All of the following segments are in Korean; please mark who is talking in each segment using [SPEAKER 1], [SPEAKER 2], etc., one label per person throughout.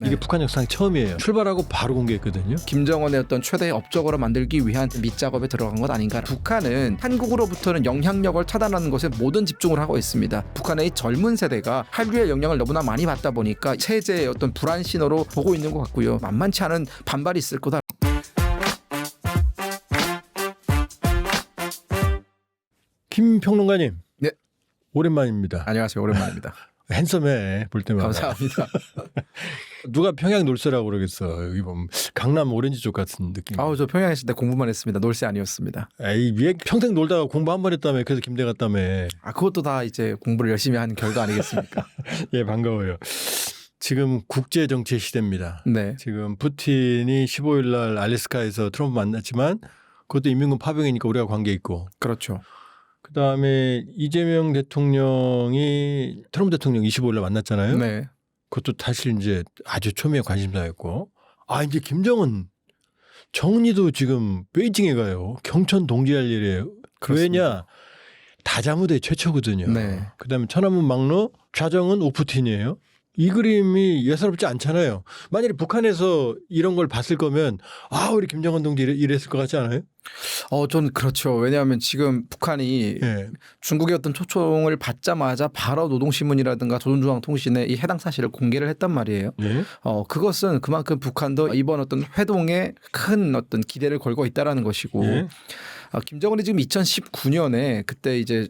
[SPEAKER 1] 이게 북한 역사상 처음이에요. 출발하고 바로 공개했거든요.
[SPEAKER 2] 김정은의 어떤 최대의 업적으로 만들기 위한 밑작업에 들어간 것 아닌가. 북한은 한국으로부터는 영향력을 차단하는 것에 모든 집중을 하고 있습니다. 북한의 젊은 세대가 한류의 영향을 너무나 많이 받다 보니까 체제의 어떤 불안 신호로 보고 있는 것 같고요. 만만치 않은 반발이 있을 거다.
[SPEAKER 1] 김 평론가님.
[SPEAKER 2] 네.
[SPEAKER 1] 오랜만입니다.
[SPEAKER 2] 안녕하세요. 오랜만입니다.
[SPEAKER 1] 핸섬해 볼 때마다.
[SPEAKER 2] 감사합니다.
[SPEAKER 1] 누가 평양 놀새라고 그러겠어. 여기 보면 강남 오렌지 쪽 같은 느낌.
[SPEAKER 2] 저 평양에 있을 때 공부만 했습니다. 놀새 아니었습니다.
[SPEAKER 1] 에이, 위에 평생 놀다가 공부 한 번 했다며. 그래서 김대 갔다며.
[SPEAKER 2] 그것도 다 이제 공부를 열심히 한 결과 아니겠습니까?
[SPEAKER 1] 예, 반가워요. 지금 국제 정치 시대입니다.
[SPEAKER 2] 네.
[SPEAKER 1] 지금 푸틴이 15일 날 알래스카에서 트럼프 만났지만 그것도 인민군 파병이니까 우리가 관계 있고.
[SPEAKER 2] 그렇죠.
[SPEAKER 1] 그다음에 이재명 대통령이 트럼프 대통령 25일 날 만났잖아요.
[SPEAKER 2] 네.
[SPEAKER 1] 그것도 사실 이제 아주 초미의 관심사였고. 이제 김정은 정리도 지금 베이징에 가요. 경천 동지할 일이에요.
[SPEAKER 2] 그렇습니다.
[SPEAKER 1] 왜냐? 다자무대 최초거든요.
[SPEAKER 2] 네.
[SPEAKER 1] 그다음에 천안문 막로 좌정은 오푸틴이에요. 이 그림이 예사롭지 않잖아요. 만약에 북한에서 이런 걸 봤을 거면 우리 김정은 동지 이랬을 것 같지 않아요?
[SPEAKER 2] 저는 그렇죠. 왜냐하면 지금 북한이
[SPEAKER 1] 예.
[SPEAKER 2] 중국의 어떤 초청을 받자마자 바로 노동신문이라든가 조선중앙통신에 이 해당 사실을 공개를 했단 말이에요.
[SPEAKER 1] 예.
[SPEAKER 2] 그것은 그만큼 북한도 이번 어떤 회동에 큰 어떤 기대를 걸고 있다라는 것이고,
[SPEAKER 1] 예.
[SPEAKER 2] 김정은이 지금 2019년에 그때 이제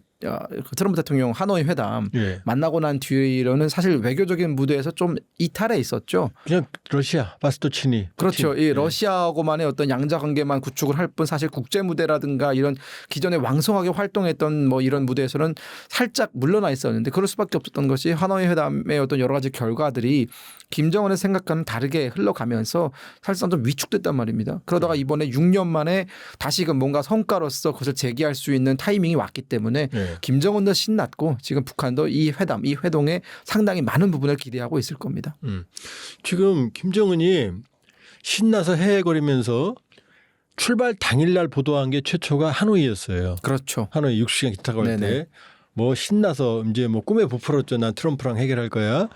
[SPEAKER 2] 트럼프 대통령 하노이 회담
[SPEAKER 1] 예.
[SPEAKER 2] 만나고 난 뒤로는 사실 외교적인 무대에서 좀 이탈해 있었죠.
[SPEAKER 1] 그냥 러시아 바스토치니.
[SPEAKER 2] 그렇죠.
[SPEAKER 1] 푸틴.
[SPEAKER 2] 이 러시아하고만의 어떤 양자 관계만 구축을 할 뿐 사실 국제 무대라든가 이런 기존에 왕성하게 활동했던 뭐 이런 무대에서는 살짝 물러나 있었는데 그럴 수밖에 없었던 것이 하노이 회담의 어떤 여러 가지 결과들이 김정은의 생각과는 다르게 흘러가면서 사실상 좀 위축됐단 말입니다. 그러다가 이번에 6년 만에 다시금 뭔가 성과로서 그것을 제기할 수 있는 타이밍이 왔기 때문에
[SPEAKER 1] 예.
[SPEAKER 2] 김정은도 신났고 지금 북한도 이 회담, 이 회동에 상당히 많은 부분을 기대하고 있을 겁니다.
[SPEAKER 1] 지금 김정은이 신나서 헤헤거리면서 출발 당일날 보도한 게 최초가 하노이였어요.
[SPEAKER 2] 그렇죠.
[SPEAKER 1] 하노이 60시간 기차 갈
[SPEAKER 2] 네네.
[SPEAKER 1] 때. 뭐 신나서 이제 뭐 꿈에 부풀었죠. 난 트럼프랑 해결할 거야.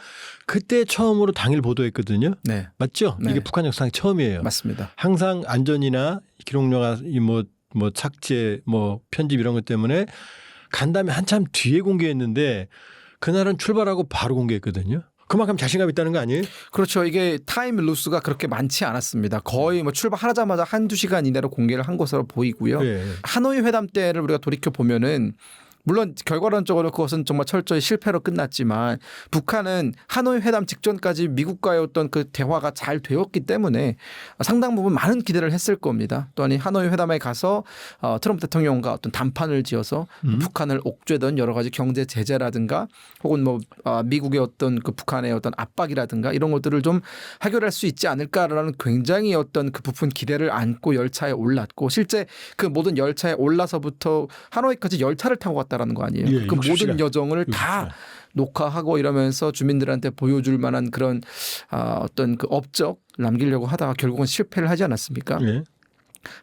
[SPEAKER 1] 그때 처음으로 당일 보도했거든요.
[SPEAKER 2] 네.
[SPEAKER 1] 맞죠?
[SPEAKER 2] 네.
[SPEAKER 1] 이게 북한 역사상 처음이에요.
[SPEAKER 2] 맞습니다.
[SPEAKER 1] 항상 안전이나 기록료가 뭐 착제 뭐 편집 이런 것 때문에 간 다음에 한참 뒤에 공개했는데 그날은 출발하고 바로 공개했거든요. 그만큼 자신감 있다는 거 아니에요?
[SPEAKER 2] 그렇죠. 이게 타임 루스가 그렇게 많지 않았습니다. 거의 뭐 출발하자마자 한두 시간 이내로 공개를 한 것으로 보이고요.
[SPEAKER 1] 예.
[SPEAKER 2] 하노이 회담 때를 우리가 돌이켜 보면은 물론 결과론적으로 그것은 정말 철저히 실패로 끝났지만 북한은 하노이 회담 직전까지 미국과의 어떤 그 대화가 잘 되었기 때문에 상당 부분 많은 기대를 했을 겁니다. 또한 이 하노이 회담에 가서 트럼프 대통령과 어떤 담판을 지어서 북한을 옥죄던 여러 가지 경제 제재라든가 혹은 뭐 미국의 어떤 그 북한의 어떤 압박이라든가 이런 것들을 좀 해결할 수 있지 않을까라는 굉장히 어떤 그 부푼 기대를 안고 열차에 올랐고 실제 그 모든 열차에 올라서부터 하노이까지 열차를 타고 갔다. 라는 거 아니에요.
[SPEAKER 1] 예,
[SPEAKER 2] 그
[SPEAKER 1] 60시간.
[SPEAKER 2] 모든 여정을 다 녹화하고 이러면서 주민들한테 보여줄 만한 그런 어떤 그 업적 남기려고 하다가 결국은 실패를 하지 않았습니까?
[SPEAKER 1] 예.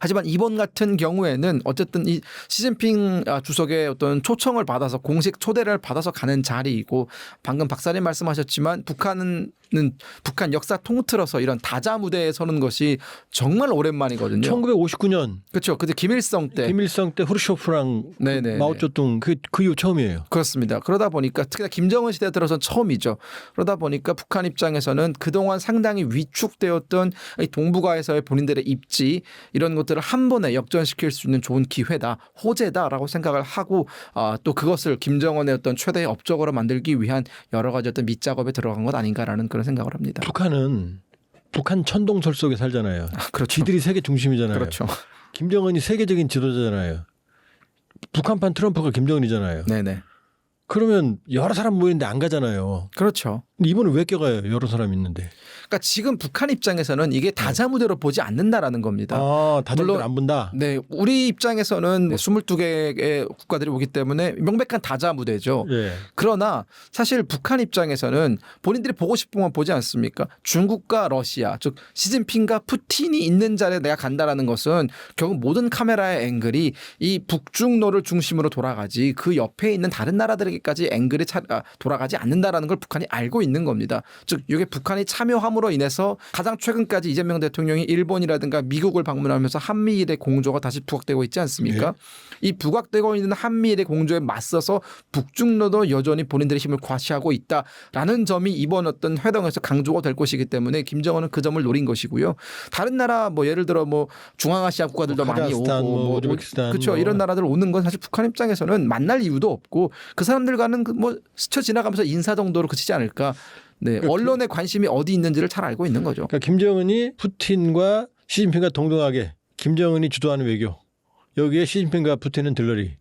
[SPEAKER 2] 하지만 이번 같은 경우에는 어쨌든 이 시진핑 주석의 어떤 초청을 받아서 공식 초대를 받아서 가는 자리이고 방금 박사님 말씀하셨지만 북한 역사 통틀어서 이런 다자 무대에 서는 것이 정말 오랜만이거든요.
[SPEAKER 1] 1959년
[SPEAKER 2] 그렇죠. 그때 김일성 때
[SPEAKER 1] 후르쇼프랑
[SPEAKER 2] 네네.
[SPEAKER 1] 마오쩌둥 그 이후 처음이에요.
[SPEAKER 2] 그렇습니다. 그러다 보니까 특히나 김정은 시대에 들어서 처음이죠. 그러다 보니까 북한 입장에서는 그동안 상당히 위축되었던 이 동북아에서의 본인들의 입지 이런 것들을 한 번에 역전시킬 수 있는 좋은 기회다, 호재다라고 생각을 하고 또 그것을 김정은의 어떤 최대의 업적으로 만들기 위한 여러 가지 어떤 밑작업에 들어간 것 아닌가라는 그런 생각을 합니다.
[SPEAKER 1] 북한 천동설 속에 살잖아요.
[SPEAKER 2] 그렇죠.
[SPEAKER 1] 지들이 세계 중심이잖아요.
[SPEAKER 2] 그렇죠.
[SPEAKER 1] 김정은이 세계적인 지도자잖아요. 북한판 트럼프가 김정은이잖아요.
[SPEAKER 2] 네네.
[SPEAKER 1] 그러면 여러 사람 모이는데 안 가잖아요.
[SPEAKER 2] 그렇죠.
[SPEAKER 1] 근데 이번에 왜 껴가요? 여러 사람 있는데.
[SPEAKER 2] 그러니까 지금 북한 입장에서는 이게 다자무대로 보지 않는다라는 겁니다.
[SPEAKER 1] 다들
[SPEAKER 2] 물론
[SPEAKER 1] 안 본다.
[SPEAKER 2] 네, 우리 입장에서는 22개의 국가들이 오기 때문에 명백한 다자무대죠.
[SPEAKER 1] 예.
[SPEAKER 2] 그러나 사실 북한 입장에서는 본인들이 보고 싶은 건 보지 않습니까? 중국과 러시아, 즉 시진핑과 푸틴이 있는 자리에 내가 간다라는 것은 결국 모든 카메라의 앵글이 이 북중로를 중심으로 돌아가지 그 옆에 있는 다른 나라들에게까지 앵글이 돌아가지 않는다라는 걸 북한이 알고 있는 겁니다. 즉 이게 북한이 참여함으로 그럼으로 인해서 가장 최근까지 이재명 대통령이 일본이라든가 미국을 방문하면서 한미일의 공조가 다시 부각되고 있지 않습니까? 이 부각되고 있는 한미일의 공조에 맞서서 북중로도 여전히 본인들의 힘을 과시하고 있다라는 점이 이번 어떤 회담에서 강조가 될 것이기 때문에 김정은은 그 점을 노린 것이고요. 다른 나라 뭐 예를 들어 뭐 중앙아시아 국가들도 많이 오고
[SPEAKER 1] 뭐 우즈베키스탄
[SPEAKER 2] 그렇죠. 이런 나라들 오는 건 사실 북한 입장에서는 만날 이유도 없고 그 사람들과는 뭐 스쳐 지나가면서 인사 정도로 그치지 않을까. 네,
[SPEAKER 1] 그러니까
[SPEAKER 2] 언론의 관심이 어디 있는지를 잘 알고 있는 거죠.
[SPEAKER 1] 그러니까 김정은이 푸틴과 시진핑과 동등하게 김정은이 주도하는 외교. 여기에 시진핑과 푸틴은 들러리.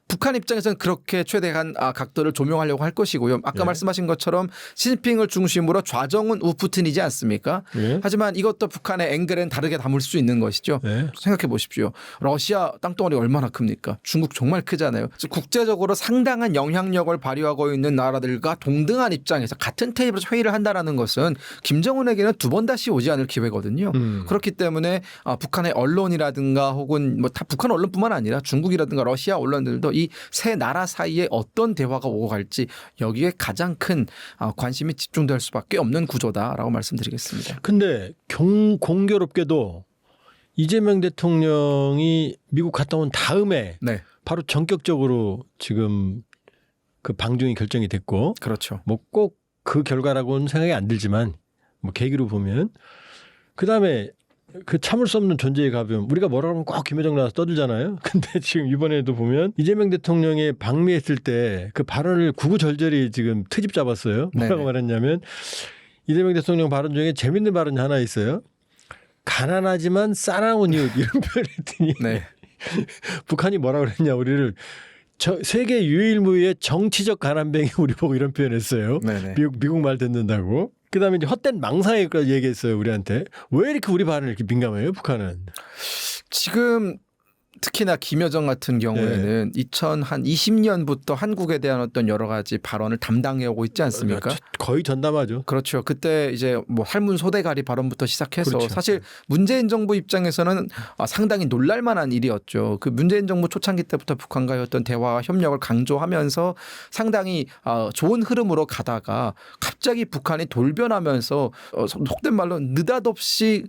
[SPEAKER 2] 북한 입장에서는 그렇게 최대한 각도를 조명하려고 할 것이고요. 아까
[SPEAKER 1] 예.
[SPEAKER 2] 말씀하신 것처럼 시진핑을 중심으로 좌정은 우푸틴이지 않습니까?
[SPEAKER 1] 예.
[SPEAKER 2] 하지만 이것도 북한의 앵글은 다르게 담을 수 있는 것이죠.
[SPEAKER 1] 예.
[SPEAKER 2] 생각해 보십시오. 러시아 땅덩어리 얼마나 큽니까? 중국 정말 크잖아요. 즉 국제적으로 상당한 영향력을 발휘하고 있는 나라들과 동등한 입장에서 같은 테이블에서 회의를 한다는 것은 김정은에게는 두 번 다시 오지 않을 기회거든요. 그렇기 때문에 북한의 언론이라든가 혹은 뭐 다 북한 언론뿐만 아니라 중국이라든가 러시아 언론들도 이 세 나라 사이에 어떤 대화가 오고 갈지 여기에 가장 큰 관심이 집중될 수밖에 없는 구조다라고 말씀드리겠습니다.
[SPEAKER 1] 근데 공교롭게도 이재명 대통령이 미국 갔다 온 다음에
[SPEAKER 2] 네,
[SPEAKER 1] 바로 전격적으로 지금 그 방중이 결정이 됐고
[SPEAKER 2] 그렇죠.
[SPEAKER 1] 뭐 꼭 그 결과라고는 생각이 안 들지만 뭐 계기로 보면 그다음에 그 참을 수 없는 존재의 가벼움. 우리가 뭐라 그러면 꼭 김여정 나와서 떠들잖아요. 근데 지금 이번에도 보면 이재명 대통령이 방미했을 때 그 발언을 구구절절히 지금 트집 잡았어요. 뭐라고
[SPEAKER 2] 네네.
[SPEAKER 1] 말했냐면 이재명 대통령 발언 중에 재밌는 발언이 하나 있어요. 가난하지만 싸나운 이웃 이런 표현을 했더니
[SPEAKER 2] 네.
[SPEAKER 1] 북한이 뭐라 그랬냐 우리를 세계 유일무이의 정치적 가난뱅이 우리 보고 이런 표현했어요.
[SPEAKER 2] 네네.
[SPEAKER 1] 미국 말 듣는다고. 그다음에 이제 헛된 망상에까지 얘기했어요 우리한테. 왜 이렇게 우리 발언을 이렇게 민감해요 북한은?
[SPEAKER 2] 지금 특히나 김여정 같은 경우에는 2020년부터 한국에 대한 어떤 여러 가지 발언을 담당해 오고 있지 않습니까?
[SPEAKER 1] 거의 전담하죠.
[SPEAKER 2] 그렇죠. 그때 이제 뭐 할문 소대가리 발언부터 시작해서
[SPEAKER 1] 그렇죠.
[SPEAKER 2] 사실 문재인 정부 입장에서는 상당히 놀랄만한 일이었죠. 그 문재인 정부 초창기 때부터 북한과의 어떤 대화와 협력을 강조하면서 상당히 좋은 흐름으로 가다가 갑자기 북한이 돌변하면서 속된 말로 느닷없이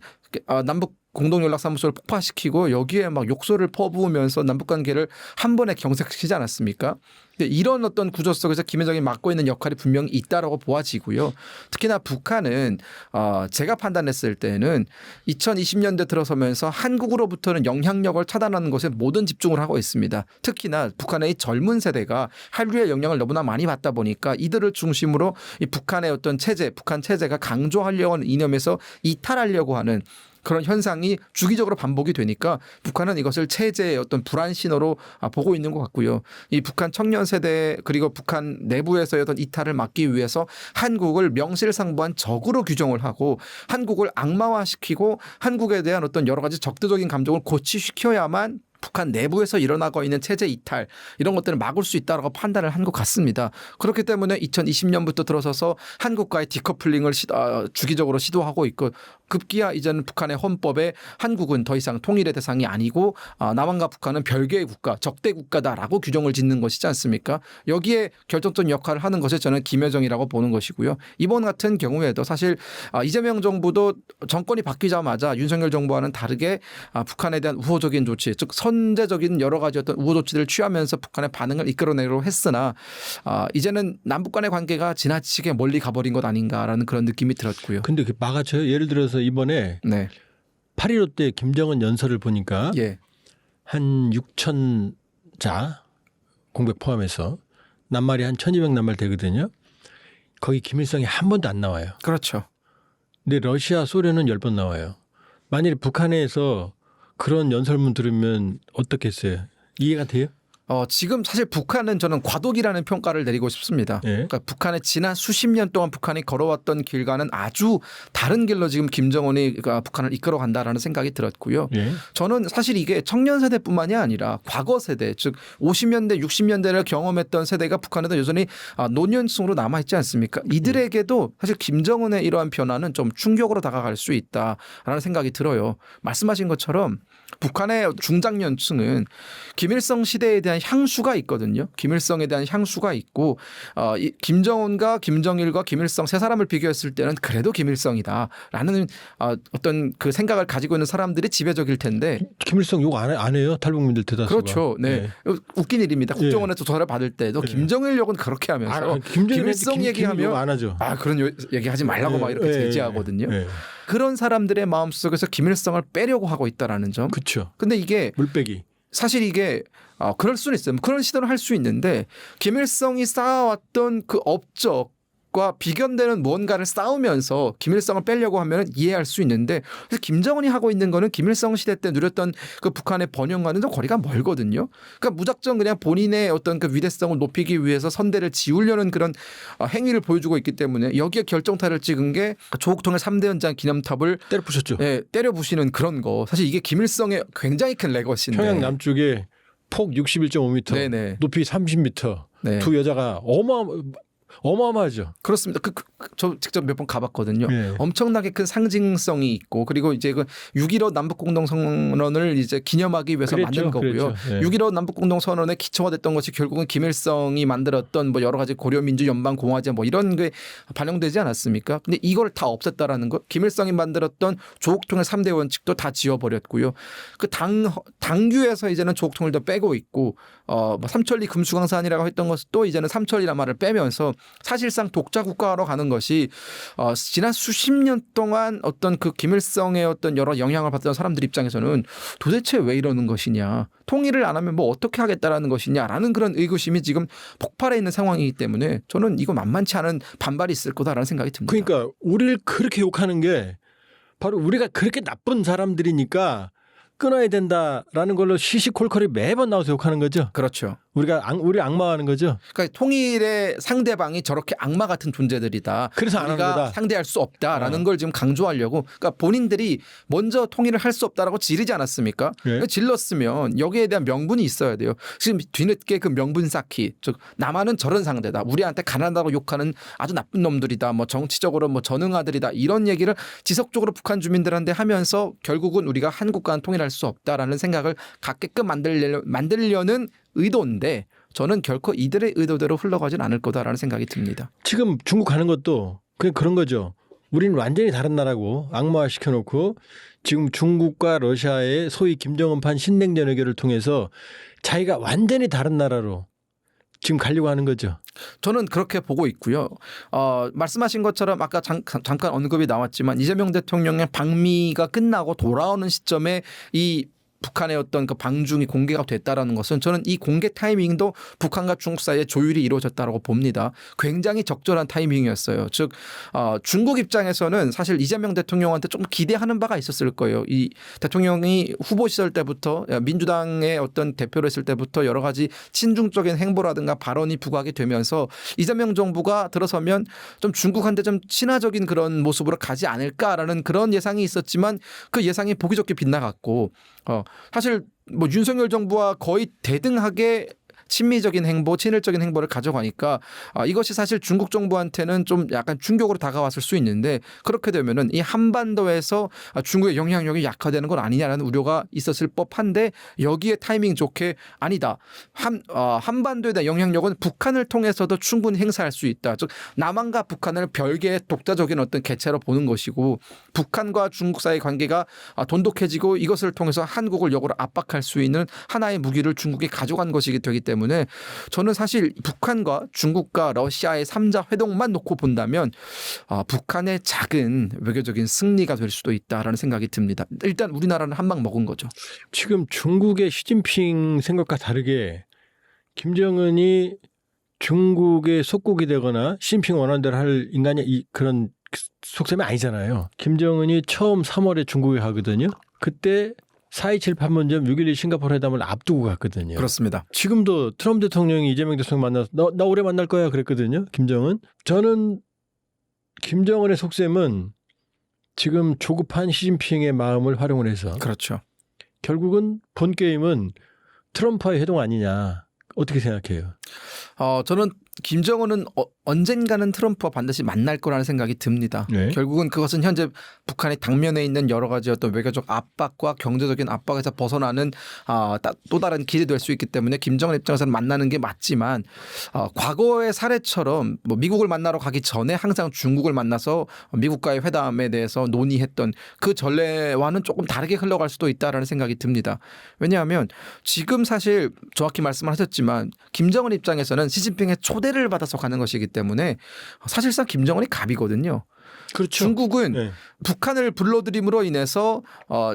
[SPEAKER 2] 남북 공동연락사무소를 폭파시키고 여기에 막 욕설을 퍼부으면서 남북관계를 한 번에 경색시키지 않았습니까? 근데 이런 어떤 구조 속에서 김여정이 맡고 있는 역할이 분명히 있다라고 보아지고요. 특히나 북한은 제가 판단했을 때는 2020년대 들어서면서 한국으로부터는 영향력을 차단하는 것에 모든 집중을 하고 있습니다. 특히나 북한의 이 젊은 세대가 한류의 영향을 너무나 많이 받다 보니까 이들을 중심으로 이 북한의 어떤 체제, 북한 체제가 강조하려고 하는 이념에서 이탈하려고 하는 그런 현상이 주기적으로 반복이 되니까 북한은 이것을 체제의 어떤 불안 신호로 보고 있는 것 같고요. 이 북한 청년 세대 그리고 북한 내부에서의 어떤 이탈을 막기 위해서 한국을 명실상부한 적으로 규정을 하고 한국을 악마화시키고 한국에 대한 어떤 여러 가지 적대적인 감정을 고취시켜야만 북한 내부에서 일어나고 있는 체제 이탈 이런 것들을 막을 수 있다고 판단을 한 것 같습니다. 그렇기 때문에 2020년부터 들어서서 한국과의 디커플링을 주기적으로 시도하고 있고 급기야 이제는 북한의 헌법에 한국은 더 이상 통일의 대상이 아니고 남한과 북한은 별개의 국가, 적대 국가다라고 규정을 짓는 것이지 않습니까? 여기에 결정적 역할을 하는 것이 저는 김여정이라고 보는 것이고요. 이번 같은 경우에도 사실 이재명 정부도 정권이 바뀌자마자 윤석열 정부와는 다르게 북한에 대한 우호적인 조치, 즉 선제적인 여러 가지 어떤 우호 조치들을 취하면서 북한의 반응을 이끌어내려고 했으나 이제는 남북 간의 관계가 지나치게 멀리 가버린 것 아닌가라는 그런 느낌이 들었고요.
[SPEAKER 1] 근데 그 막아쳐요. 예를 들어서 이번에
[SPEAKER 2] 네.
[SPEAKER 1] 8.15 때 김정은 연설을 보니까
[SPEAKER 2] 예.
[SPEAKER 1] 한 6,000자 공백 포함해서 낱말이 한 1,200 낱말 되거든요. 거기 김일성이 한 번도 안 나와요.
[SPEAKER 2] 그렇죠.
[SPEAKER 1] 근데 러시아, 소련은 10번 나와요. 만일 북한에서 그런 연설문 들으면 어떻겠어요? 이해가 돼요?
[SPEAKER 2] 지금 사실 북한은 저는 과도기라는 평가를 내리고 싶습니다.
[SPEAKER 1] 예.
[SPEAKER 2] 그러니까 북한의 지난 수십 년 동안 북한이 걸어왔던 길과는 아주 다른 길로 지금 김정은이 북한을 이끌어간다라는 생각이 들었고요.
[SPEAKER 1] 예.
[SPEAKER 2] 저는 사실 이게 청년 세대뿐만이 아니라 과거 세대 즉 50년대 60년대를 경험했던 세대가 북한에도 여전히 노년층으로 남아있지 않습니까? 이들에게도 사실 김정은의 이러한 변화는 좀 충격으로 다가갈 수 있다라는 생각이 들어요. 말씀하신 것처럼 북한의 중장년층은 김일성 시대에 대한 대한 향수가 있거든요. 김일성에 대한 향수가 있고 이 김정은과 김정일과 김일성 세 사람을 비교했을 때는 그래도 김일성이다라는 어떤 그 생각을 가지고 있는 사람들이 지배적일 텐데
[SPEAKER 1] 김일성 욕 안 해요? 탈북민들 대다수가.
[SPEAKER 2] 그렇죠. 네. 웃긴 일입니다. 국정원에서 조사를 받을 때도 김정일 욕은 그렇게 하면서 김일성 얘기하면
[SPEAKER 1] 욕 안 하죠.
[SPEAKER 2] 그런 얘기하지 말라고 막 이렇게 제지하거든요.
[SPEAKER 1] 네.
[SPEAKER 2] 그런 사람들의 마음속에서 김일성을 빼려고 하고 있다라는 점.
[SPEAKER 1] 그렇죠.
[SPEAKER 2] 근데 이게
[SPEAKER 1] 물빼기.
[SPEAKER 2] 사실 이게 그럴 수는 있어요. 그런 시도를 할 수 있는데 김일성이 쌓아왔던 그 업적과 비견되는 무언가를 쌓으면서 김일성을 빼려고 하면 이해할 수 있는데 그래서 김정은이 하고 있는 거는 김일성 시대 때 누렸던 그 북한의 번영과는 좀 거리가 멀거든요. 그러니까 무작정 그냥 본인의 어떤 그 위대성을 높이기 위해서 선대를 지우려는 그런 행위를 보여주고 있기 때문에 여기에 결정타를 찍은 게 조국 통일 3대 연장 기념탑을
[SPEAKER 1] 때려 부셨죠.
[SPEAKER 2] 네, 때려 부시는 그런 거. 사실 이게 김일성의 굉장히 큰 레거시인데.
[SPEAKER 1] 평양 남쪽에 폭 61.5m,
[SPEAKER 2] 네네.
[SPEAKER 1] 높이 30m,
[SPEAKER 2] 네.
[SPEAKER 1] 두 여자가 어마어마하죠.
[SPEAKER 2] 그렇습니다. 저 직접 몇 번 가봤거든요.
[SPEAKER 1] 네.
[SPEAKER 2] 엄청나게 큰 상징성이 있고 그리고 이제 그 6.15 남북공동선언을 이제 기념하기 위해서 만든 거고요.
[SPEAKER 1] 네.
[SPEAKER 2] 6.15 남북공동선언의 기초가 됐던 것이 결국은 김일성이 만들었던 뭐 여러 가지 고려민주연방공화제 뭐 이런 게 반영되지 않았습니까? 근데 이걸 다 없앴다라는 것. 김일성이 만들었던 조국통일 3대 원칙도 다 지워버렸고요. 그 당규에서 이제는 조국통일도 빼고 있고 뭐 삼천리 금수강산이라고 했던 것도 이제는 삼천리란 말을 빼면서 사실상 독자 국가로 가는 것이 지난 수십 년 동안 어떤 그 김일성의 어떤 여러 영향을 받던 사람들 입장에서는 도대체 왜 이러는 것이냐, 통일을 안 하면 뭐 어떻게 하겠다라는 것이냐라는 그런 의구심이 지금 폭발해 있는 상황이기 때문에 저는 이거 만만치 않은 반발이 있을 거다라는 생각이 듭니다.
[SPEAKER 1] 그러니까 우리를 그렇게 욕하는 게 바로 우리가 그렇게 나쁜 사람들이니까 끊어야 된다라는 걸로 시시콜콜이 매번 나와서 욕하는 거죠.
[SPEAKER 2] 그렇죠.
[SPEAKER 1] 우리 악마하는 거죠.
[SPEAKER 2] 그러니까 통일의 상대방이 저렇게 악마 같은 존재들이다.
[SPEAKER 1] 그래서 안 하는
[SPEAKER 2] 우리가
[SPEAKER 1] 거다.
[SPEAKER 2] 상대할 수 없다라는 걸 지금 강조하려고. 그러니까 본인들이 먼저 통일을 할 수 없다라고 지르지 않았습니까?
[SPEAKER 1] 네.
[SPEAKER 2] 질렀으면 여기에 대한 명분이 있어야 돼요. 지금 뒤늦게 그 명분 쌓기. 즉 남한은 저런 상대다. 우리한테 가난하다고 욕하는 아주 나쁜 놈들이다. 뭐 정치적으로 뭐 전응아들이다. 이런 얘기를 지속적으로 북한 주민들한테 하면서 결국은 우리가 한국과는 통일할 수 없다라는 생각을 갖게끔 만들려는 의도인데 저는 결코 이들의 의도대로 흘러가진 않을 거다라는 생각이 듭니다.
[SPEAKER 1] 지금 중국 가는 것도 그냥 그런 거죠. 우리는 완전히 다른 나라고 악마화 시켜놓고 지금 중국과 러시아의 소위 김정은판 신냉전 외교를 통해서 자기가 완전히 다른 나라로 지금 가려고 하는 거죠.
[SPEAKER 2] 저는 그렇게 보고 있고요. 말씀하신 것처럼 아까 잠깐 언급이 나왔지만 이재명 대통령의 방미가 끝나고 돌아오는 시점에 이 북한의 어떤 그 방중이 공개가 됐다라는 것은 저는 이 공개 타이밍도 북한과 중국 사이에 조율이 이루어졌다라고 봅니다. 굉장히 적절한 타이밍이었어요. 즉 중국 입장에서는 사실 이재명 대통령한테 조금 기대하는 바가 있었을 거예요. 이 대통령이 후보 시절 때부터 민주당의 어떤 대표를 했을 때부터 여러 가지 친중적인 행보라든가 발언이 부각이 되면서 이재명 정부가 들어서면 좀 중국한테 좀 친화적인 그런 모습으로 가지 않을까라는 그런 예상이 있었지만 그 예상이 보기 좋게 빗나갔고 사실 뭐 윤석열 정부와 거의 대등하게 친미적인 행보, 친일적인 행보를 가져가니까 이것이 사실 중국 정부한테는 좀 약간 충격으로 다가왔을 수 있는데 그렇게 되면은 이 한반도에서 중국의 영향력이 약화되는 건 아니냐라는 우려가 있었을 법한데 여기에 타이밍 좋게 아니다. 한반도에 대한 영향력은 북한을 통해서도 충분히 행사할 수 있다. 즉 남한과 북한을 별개의 독자적인 어떤 개체로 보는 것이고 북한과 중국 사이의 관계가 돈독해지고 이것을 통해서 한국을 역으로 압박할 수 있는 하나의 무기를 중국이 가져간 것이기 되기 때문에 저는 사실 북한과 중국과 러시아의 3자 회동만 놓고 본다면 북한의 작은 외교적인 승리가 될 수도 있다라는 생각이 듭니다. 일단 우리나라는 한 방 먹은 거죠.
[SPEAKER 1] 지금 중국의 시진핑 생각과 다르게 김정은이 중국의 속국이 되거나 시진핑 원하는 대로 할 인간이 그런 속셈이 아니잖아요. 김정은이 처음 3월에 중국에 가거든요. 그때 4.27 판문점 6.12 싱가포르 회담을 앞두고 갔거든요.
[SPEAKER 2] 그렇습니다.
[SPEAKER 1] 지금도 트럼프 대통령이 이재명 대통령 만나서 나 올해 만날 거야 그랬거든요. 김정은. 저는 김정은의 속셈은 지금 조급한 시진핑의 마음을 활용을 해서
[SPEAKER 2] 그렇죠.
[SPEAKER 1] 결국은 본 게임은 트럼프와의 회동 아니냐. 어떻게 생각해요?
[SPEAKER 2] 저는 김정은은 언젠가는 트럼프와 반드시 만날 거라는 생각이 듭니다.
[SPEAKER 1] 네.
[SPEAKER 2] 결국은 그것은 현재 북한이 당면에 있는 여러 가지 어떤 외교적 압박과 경제적인 압박에서 벗어나는 또 다른 길이 될 수 있기 때문에 김정은 입장에서는 만나는 게 맞지만 과거의 사례처럼 뭐 미국을 만나러 가기 전에 항상 중국을 만나서 미국과의 회담에 대해서 논의했던 그 전례와는 조금 다르게 흘러갈 수도 있다라는 생각이 듭니다. 왜냐하면 지금 사실 정확히 말씀하셨지만 김정은 입장에서는 시진핑의 초대를 받아서 가는 것이기 때문에 사실상 김정은이 갑이거든요.
[SPEAKER 1] 그렇죠.
[SPEAKER 2] 중국은
[SPEAKER 1] 네.
[SPEAKER 2] 북한을 불러들임으로 인해서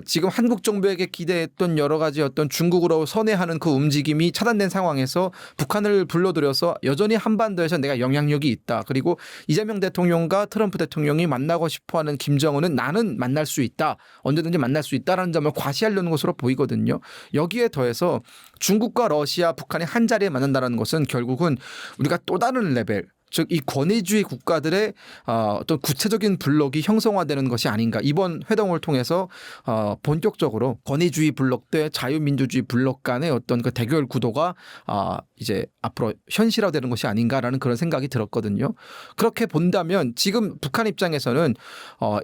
[SPEAKER 2] 지금 한국 정부에게 기대했던 여러 가지 어떤 중국으로 선회하는 그 움직임이 차단된 상황에서 북한을 불러들여서 여전히 한반도에서 내가 영향력이 있다. 그리고 이재명 대통령과 트럼프 대통령이 만나고 싶어하는 김정은은 나는 만날 수 있다. 언제든지 만날 수 있다라는 점을 과시하려는 것으로 보이거든요. 여기에 더해서 중국과 러시아, 북한이 한 자리에 만난다는 것은 결국은 우리가 또 다른 레벨 즉 이 권위주의 국가들의 어떤 구체적인 블록이 형성화되는 것이 아닌가. 이번 회동을 통해서 본격적으로 권위주의 블록 대 자유민주주의 블록 간의 어떤 그 대결 구도가 이제 앞으로 현실화되는 것이 아닌가라는 그런 생각이 들었거든요. 그렇게 본다면 지금 북한 입장에서는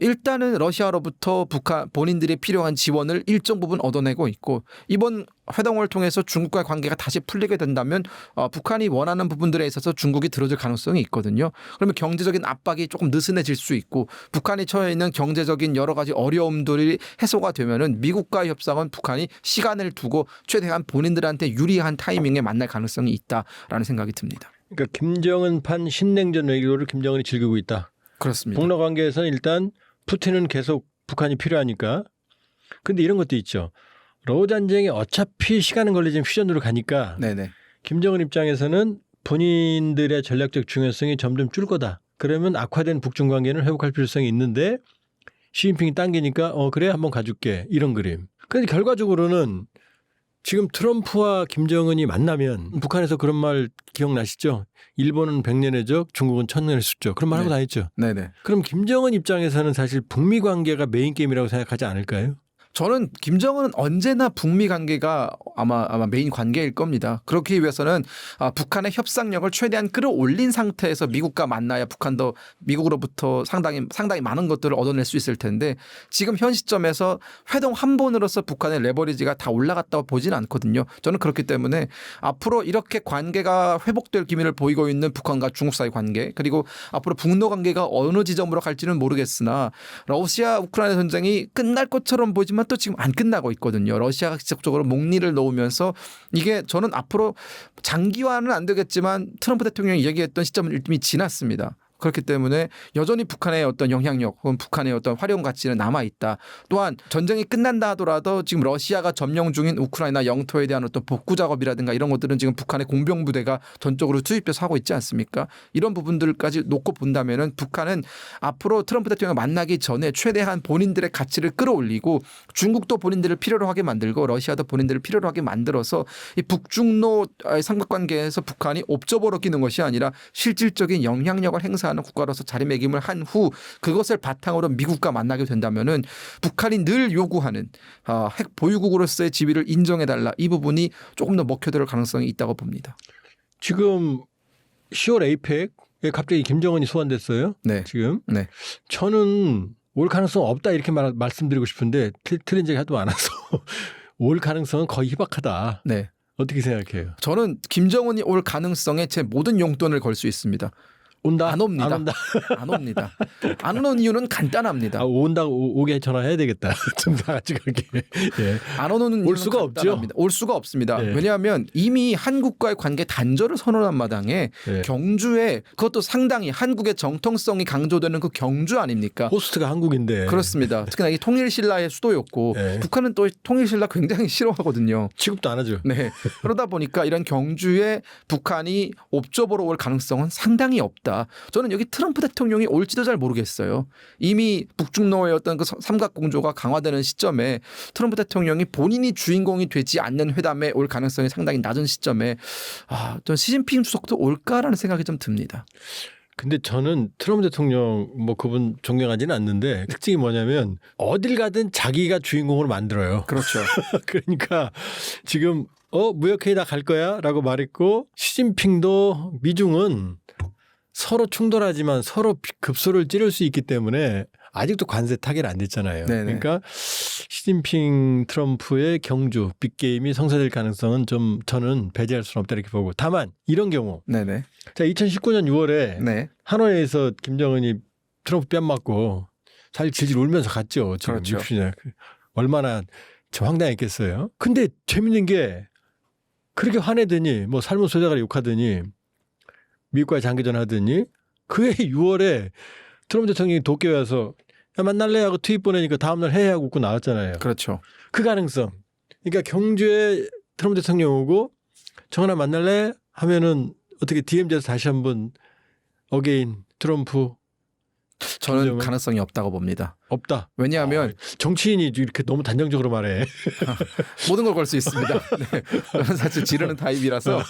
[SPEAKER 2] 일단은 러시아로부터 북한 본인들이 필요한 지원을 일정 부분 얻어내고 있고 이번 회동을 통해서 중국과의 관계가 다시 풀리게 된다면 북한이 원하는 부분들에 있어서 중국이 들어줄 가능성이 있거든요. 그러면 경제적인 압박이 조금 느슨해질 수 있고 북한이 처해 있는 경제적인 여러 가지 어려움들이 해소가 되면은 미국과의 협상은 북한이 시간을 두고 최대한 본인들한테 유리한 타이밍에 만날 가능성이 있다라는 생각이 듭니다.
[SPEAKER 1] 그러니까 김정은판 신냉전 외교를 김정은이 즐기고 있다.
[SPEAKER 2] 그렇습니다.
[SPEAKER 1] 북러 관계에서는 일단 푸틴은 계속 북한이 필요하니까. 근데 이런 것도 있죠. 러우 전쟁이 어차피 시간은 걸리지만 휴전으로 가니까
[SPEAKER 2] 네네.
[SPEAKER 1] 김정은 입장에서는 본인들의 전략적 중요성이 점점 줄 거다. 그러면 악화된 북중 관계는 회복할 필요성이 있는데 시진핑이 당기니까 그래 한번 가줄게 이런 그림. 그런데 결과적으로는 지금 트럼프와 김정은이 만나면 북한에서 그런 말 기억나시죠? 일본은 100년의 적, 중국은 1000년의 숙적. 그런 말 하고 다녔죠.
[SPEAKER 2] 네네.
[SPEAKER 1] 그럼 김정은 입장에서는 사실 북미 관계가 메인 게임이라고 생각하지 않을까요?
[SPEAKER 2] 저는 김정은은 언제나 북미 관계가 아마 메인 관계일 겁니다. 그렇기 위해서는 북한의 협상력을 최대한 끌어올린 상태에서 미국과 만나야 북한도 미국으로부터 상당히 많은 것들을 얻어낼 수 있을 텐데 지금 현 시점에서 회동 한 번으로서 북한의 레버리지가 다 올라갔다고 보지는 않거든요. 저는 그렇기 때문에 앞으로 이렇게 관계가 회복될 기미를 보이고 있는 북한과 중국 사이 관계 그리고 앞으로 북러 관계가 어느 지점으로 갈지는 모르겠으나 러시아 우크라이나 전쟁이 끝날 것처럼 보이지만 또 지금 안 끝나고 있거든요. 러시아가 지속적으로 목리를 놓으면서 이게 저는 앞으로 장기화는 안 되겠지만 트럼프 대통령이 얘기했던 시점은 이미 지났습니다. 그렇기 때문에 여전히 북한의 어떤 영향력 혹은 북한의 어떤 활용 가치는 남아있다. 또한 전쟁이 끝난다 하더라도 지금 러시아가 점령 중인 우크라이나 영토에 대한 어떤 복구 작업이라든가 이런 것들은 지금 북한의 공병 부대가 전적으로 투입돼서 하고 있지 않습니까? 이런 부분들까지 놓고 본다면은 북한은 앞으로 트럼프 대통령을 만나기 전에 최대한 본인들의 가치를 끌어올리고 중국도 본인들을 필요로 하게 만들고 러시아도 본인들을 필요로 하게 만들어서 이 북중로 삼각관계에서 북한이 옵저버로 끼는 것이 아니라 실질적인 영향력을 행사하는 국가로서 자리매김을 한 후 그것을 바탕으로 미국과 만나게 된다면은 북한이 늘 요구하는 핵 보유국으로서의 지위를 인정해달라 이 부분이 조금 더 먹혀들 가능성이 있다고 봅니다.
[SPEAKER 1] 지금 10월 에이펙에 갑자기 김정은이 소환됐어요.
[SPEAKER 2] 네.
[SPEAKER 1] 지금
[SPEAKER 2] 네.
[SPEAKER 1] 저는 올 가능성 없다 이렇게 말씀드리고 싶은데 틀린 적이 하도 많아서 올 가능성은 거의 희박하다.
[SPEAKER 2] 네.
[SPEAKER 1] 어떻게 생각해요?
[SPEAKER 2] 저는 김정은이 올 가능성에 제 모든 용돈을 걸 수 있습니다.
[SPEAKER 1] 온다?
[SPEAKER 2] 안 옵니다.
[SPEAKER 1] 안 온다?
[SPEAKER 2] 안 옵니다. 안 오는 이유는 간단합니다.
[SPEAKER 1] 온다고 오게 전화해야 되겠다. 좀 다 같이 가게. 예.
[SPEAKER 2] 안 오는 이유는
[SPEAKER 1] 수가
[SPEAKER 2] 간단합니다. 올 수가 없습니다.
[SPEAKER 1] 네.
[SPEAKER 2] 왜냐하면 이미 한국과의 관계 단절을 선언한 마당에
[SPEAKER 1] 네.
[SPEAKER 2] 경주에 그것도 상당히 한국의 정통성이 강조되는 그 경주 아닙니까?
[SPEAKER 1] 호스트가 한국인데.
[SPEAKER 2] 그렇습니다. 특히나 이 통일신라의 수도였고
[SPEAKER 1] 네.
[SPEAKER 2] 북한은 또 통일신라 굉장히 싫어하거든요.
[SPEAKER 1] 취급도 안 하죠.
[SPEAKER 2] 네. 그러다 보니까 이런 경주에 북한이 옵저버로 올 가능성은 상당히 없다. 저는 여기 트럼프 대통령이 올지도 잘 모르겠어요. 이미 북중로의 어떤 그 삼각공조가 강화되는 시점에 트럼프 대통령이 본인이 주인공이 되지 않는 회담에 올 가능성이 상당히 낮은 시점에 전 시진핑 주석도 올까라는 생각이 좀 듭니다.
[SPEAKER 1] 근데 저는 트럼프 대통령 뭐 그분 존경하지는 않는데 특징이 뭐냐면 어딜 가든 자기가 주인공으로 만들어요.
[SPEAKER 2] 그렇죠.
[SPEAKER 1] 그러니까 지금 무역회의 다 갈 거야 라고 말했고 시진핑도 미중은 서로 충돌하지만 서로 급소를 찌를 수 있기 때문에 아직도 관세 타결 안 됐잖아요.
[SPEAKER 2] 네네.
[SPEAKER 1] 그러니까 시진핑 트럼프의 경주 빅게임이 성사될 가능성은 좀 저는 배제할 수는 없다 이렇게 보고 다만 이런 경우
[SPEAKER 2] 네네.
[SPEAKER 1] 자 2019년 6월에
[SPEAKER 2] 네.
[SPEAKER 1] 하노이에서 김정은이 트럼프 뺨 맞고 사실 질질 울면서 갔죠. 지금
[SPEAKER 2] 그렇죠.
[SPEAKER 1] 60년. 얼마나 좀 황당했겠어요. 근데 재밌는 게 그렇게 화내더니 뭐 삶은 소자가 욕하더니 미국과의 장기전 하더니 그해 6월에 트럼프 대통령이 도쿄에 와서 야, 만날래 하고 트윗 보내니까 다음날 해하고 웃고 나왔잖아요.
[SPEAKER 2] 그렇죠.
[SPEAKER 1] 그 가능성. 그러니까 경주에 트럼프 대통령 오고 정은아 만날래 하면은 어떻게 DMZ에서 다시 한번 어게인 트럼프
[SPEAKER 2] 저는
[SPEAKER 1] 김정은?
[SPEAKER 2] 가능성이 없다고 봅니다.
[SPEAKER 1] 없다.
[SPEAKER 2] 왜냐하면
[SPEAKER 1] 정치인이 이렇게 너무 단정적으로 말해.
[SPEAKER 2] 모든 걸 걸 수 있습니다. 네. 저는 사실 지르는 타입이라서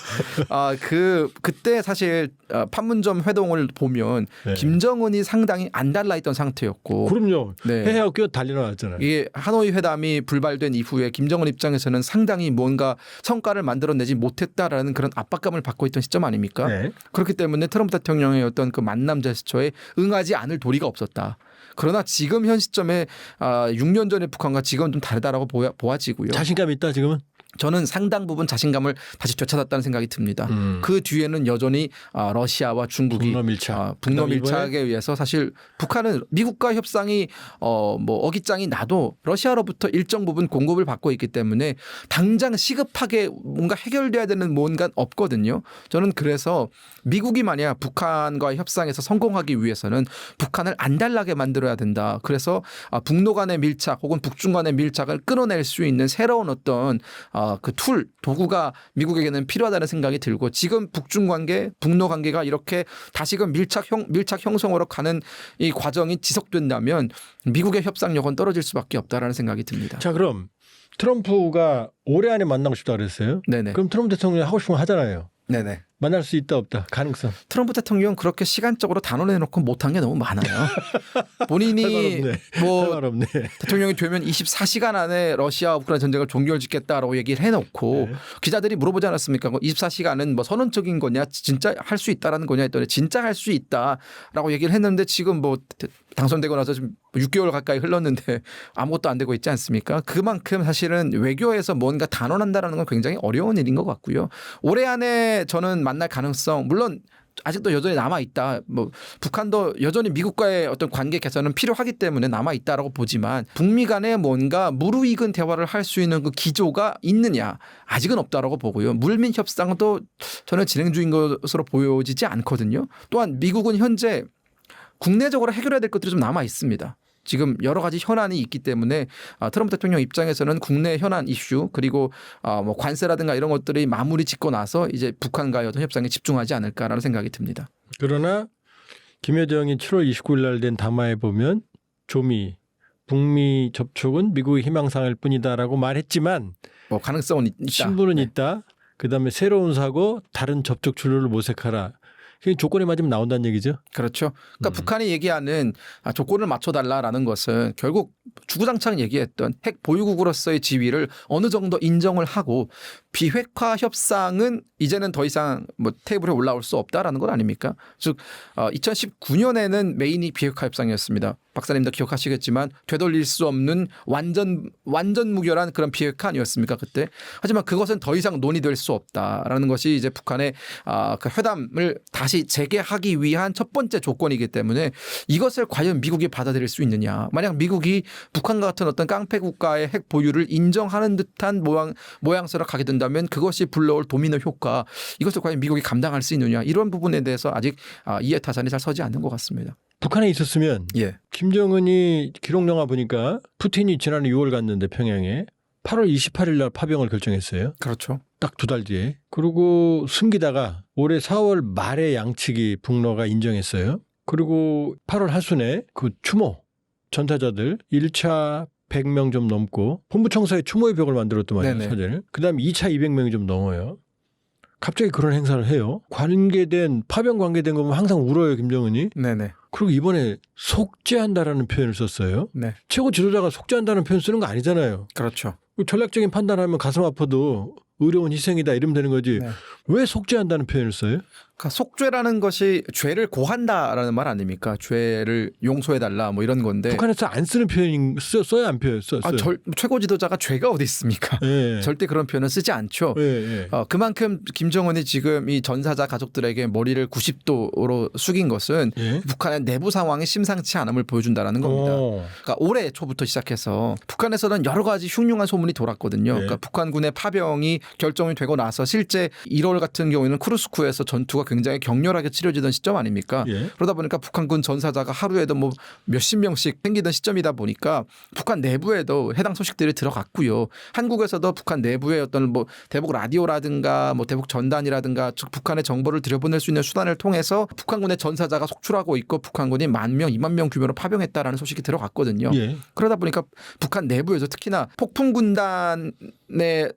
[SPEAKER 2] 그때 사실 판문점 회동을 보면
[SPEAKER 1] 네.
[SPEAKER 2] 김정은이 상당히 안 달라있던 상태였고
[SPEAKER 1] 그럼요.
[SPEAKER 2] 네.
[SPEAKER 1] 해하고 끼어 달리 나왔잖아요.
[SPEAKER 2] 이게 하노이 회담이 불발된 이후에 김정은 입장에서는 상당히 뭔가 성과를 만들어내지 못했다라는 그런 압박감을 받고 있던 시점 아닙니까?
[SPEAKER 1] 네.
[SPEAKER 2] 그렇기 때문에 트럼프 대통령의 어떤 그 만남 제스처에 응하지 않을 도리가 없었다. 그러나 지금 현 시점에 6년 전의 북한과 지금은 좀 다르다라고 보아지고요.
[SPEAKER 1] 자신감 있다 지금은?
[SPEAKER 2] 저는 상당 부분 자신감을 다시 되찾았다는 생각이 듭니다. 그 뒤에는 여전히 러시아와 중국이
[SPEAKER 1] 북러 밀착.
[SPEAKER 2] 북러
[SPEAKER 1] 그다음에
[SPEAKER 2] 밀착에 의해서 사실 북한은 미국과 협상이 뭐 어깃장이 나도 러시아로부터 일정 부분 공급을 받고 있기 때문에 당장 시급하게 뭔가 해결돼야 되는 뭔가 없거든요. 저는 그래서 미국이 만약 북한과 협상에서 성공하기 위해서는 북한을 안달나게 만들어야 된다. 그래서 북러 간의 밀착 혹은 북중 간의 밀착을 끊어낼 수 있는 새로운 어떤 그 도구가 미국에게는 필요하다는 생각이 들고 지금 북중 관계, 북러 관계가 이렇게 다시금 밀착 형성으로 가는 이 과정이 지속된다면 미국의 협상력은 떨어질 수밖에 없다라는 생각이 듭니다.
[SPEAKER 1] 자 그럼 트럼프가 올해 안에 만나고 싶다 그랬어요.
[SPEAKER 2] 네네.
[SPEAKER 1] 그럼 트럼프 대통령이 하고 싶은 거 하잖아요.
[SPEAKER 2] 네네.
[SPEAKER 1] 만날 수 있다 없다 가능성.
[SPEAKER 2] 트럼프 대통령 그렇게 시간적으로 단언해놓고 못한 게 너무 많아요. 본인이 뭐
[SPEAKER 1] 할 말 없네.
[SPEAKER 2] 대통령이 되면 24시간 안에 러시아 우크라이나 전쟁을 종결짓겠다라고 얘기를 해놓고
[SPEAKER 1] 네.
[SPEAKER 2] 기자들이 물어보지 않았습니까? 24시간은 뭐 선언적인 거냐 진짜 할 수 있다라는 거냐 했더니 진짜 할 수 있다라고 얘기를 했는데 지금 뭐 당선되고 나서 지금 6개월 가까이 흘렀는데 아무것도 안 되고 있지 않습니까? 그만큼 사실은 외교에서 뭔가 단언한다라는 건 굉장히 어려운 일인 것 같고요. 올해 안에 저는 만날 가능성 물론 아직도 여전히 남아 있다. 뭐 북한도 여전히 미국과의 어떤 관계 개선은 필요하기 때문에 남아 있다라고 보지만 북미 간에 뭔가 무르익은 대화를 할 수 있는 그 기조가 있느냐 아직은 없다라고 보고요. 물밑 협상도 저는 진행 중인 것으로 보여지지 않거든요. 또한 미국은 현재 국내적으로 해결해야 될 것들이 좀 남아 있습니다. 지금 여러 가지 현안이 있기 때문에 트럼프 대통령 입장에서는 국내 현안 이슈 그리고 뭐 관세라든가 이런 것들이 마무리 짓고 나서 이제 북한과의 어떤 협상에 집중하지 않을까라는 생각이 듭니다.
[SPEAKER 1] 그러나 김여정이 7월 29일 날 된 담화에 보면 조미 북미 접촉은 미국의 희망사항일 뿐이다라고 말했지만
[SPEAKER 2] 뭐 가능성은 있다.
[SPEAKER 1] 신분은
[SPEAKER 2] 네.
[SPEAKER 1] 있다. 그다음에 새로운 사고 다른 접촉 출로를 모색하라. 조건에 맞으면 나온다는 얘기죠.
[SPEAKER 2] 그렇죠. 그러니까 북한이 얘기하는 조건을 맞춰달라라는 것은 결국 주구장창 얘기했던 핵 보유국으로서의 지위를 어느 정도 인정을 하고 비핵화 협상은 이제는 더 이상 뭐 테이블에 올라올 수 없다라는 건 아닙니까? 즉 2019년에는 메인이 비핵화 협상이었습니다. 박사님도 기억하시겠지만 되돌릴 수 없는 완전 무결한 그런 비핵화 아니었습니까 그때? 하지만 그것은 더 이상 논의될 수 없다라는 것이 이제 북한의 그 회담을 다시 재개하기 위한 첫 번째 조건이기 때문에 이것을 과연 미국이 받아들일 수 있느냐? 만약 미국이 북한과 같은 어떤 깡패 국가의 핵 보유를 인정하는 듯한 모양새로 가게 된다면 그것이 불러올 도미노 효과 이것을 과연 미국이 감당할 수 있느냐? 이런 부분에 대해서 아직 이해타산이 잘 서지 않는 것 같습니다.
[SPEAKER 1] 북한에 있었으면
[SPEAKER 2] 예.
[SPEAKER 1] 김정은이 기록 영화 보니까 푸틴이 지난해 6월 갔는데 평양에 8월 28일 날 파병을 결정했어요.
[SPEAKER 2] 그렇죠.
[SPEAKER 1] 딱 2달 뒤에. 그리고 숨기다가 올해 4월 말에 양측이 북러가 인정했어요. 그리고 8월 하순에 그 추모 전사자들 1차 100명 좀 넘고 본부청사에 추모의 벽을 만들었단 말이에요.
[SPEAKER 2] 네네.
[SPEAKER 1] 사진을. 그다음에 2차 200명이 좀 넘어요. 갑자기 그런 행사를 해요. 파병 관계된 거 보면 항상 울어요. 김정은이.
[SPEAKER 2] 네네.
[SPEAKER 1] 그리고 이번에 속죄한다라는 표현을 썼어요.
[SPEAKER 2] 네.
[SPEAKER 1] 최고 지도자가 속죄한다는 표현 쓰는 거 아니잖아요.
[SPEAKER 2] 그렇죠.
[SPEAKER 1] 전략적인 판단하면 가슴 아파도 의료원 희생이다 이러면 되는 거지.
[SPEAKER 2] 네.
[SPEAKER 1] 왜 속죄한다는 표현을 써요?
[SPEAKER 2] 그러니까 속죄라는 것이 죄를 고한다라는 말 아닙니까? 죄를 용서해달라 뭐 이런 건데.
[SPEAKER 1] 북한에서 안 쓰는 표현인 써야 안 써요.
[SPEAKER 2] 최고 지도자가 죄가 어디 있습니까?
[SPEAKER 1] 예.
[SPEAKER 2] 절대 그런 표현은 쓰지 않죠.
[SPEAKER 1] 예, 예.
[SPEAKER 2] 그만큼 김정은이 지금 이 전사자 가족들에게 머리를 90도로 숙인 것은
[SPEAKER 1] 예?
[SPEAKER 2] 북한의 내부 상황이 심상치 않음을 보여준다는 겁니다. 그러니까 올해 초부터 시작해서 북한에서는 여러 가지 흉흉한 소문이 돌았거든요.
[SPEAKER 1] 예.
[SPEAKER 2] 그러니까 북한군의 파병이 결정이 되고 나서 실제 1월 같은 경우에는 쿠르스크에서 전투가 굉장히 격렬하게 치러지던 시점 아닙니까?
[SPEAKER 1] 예.
[SPEAKER 2] 그러다 보니까 북한군 전사자가 하루에도 뭐 몇십 명씩 생기던 시점이다 보니까 북한 내부에도 해당 소식들이 들어갔고요. 한국에서도 북한 내부의 어떤 뭐 대북 라디오라든가 뭐 대북 전단이라든가 즉 북한의 정보를 들여보낼 수 있는 수단을 통해서 북한군의 전사자가 속출하고 있고 북한군이 10,000명, 20,000명 규모로 파병했다라는 소식이 들어갔거든요.
[SPEAKER 1] 예.
[SPEAKER 2] 그러다 보니까 북한 내부에서 특히나 폭풍군단의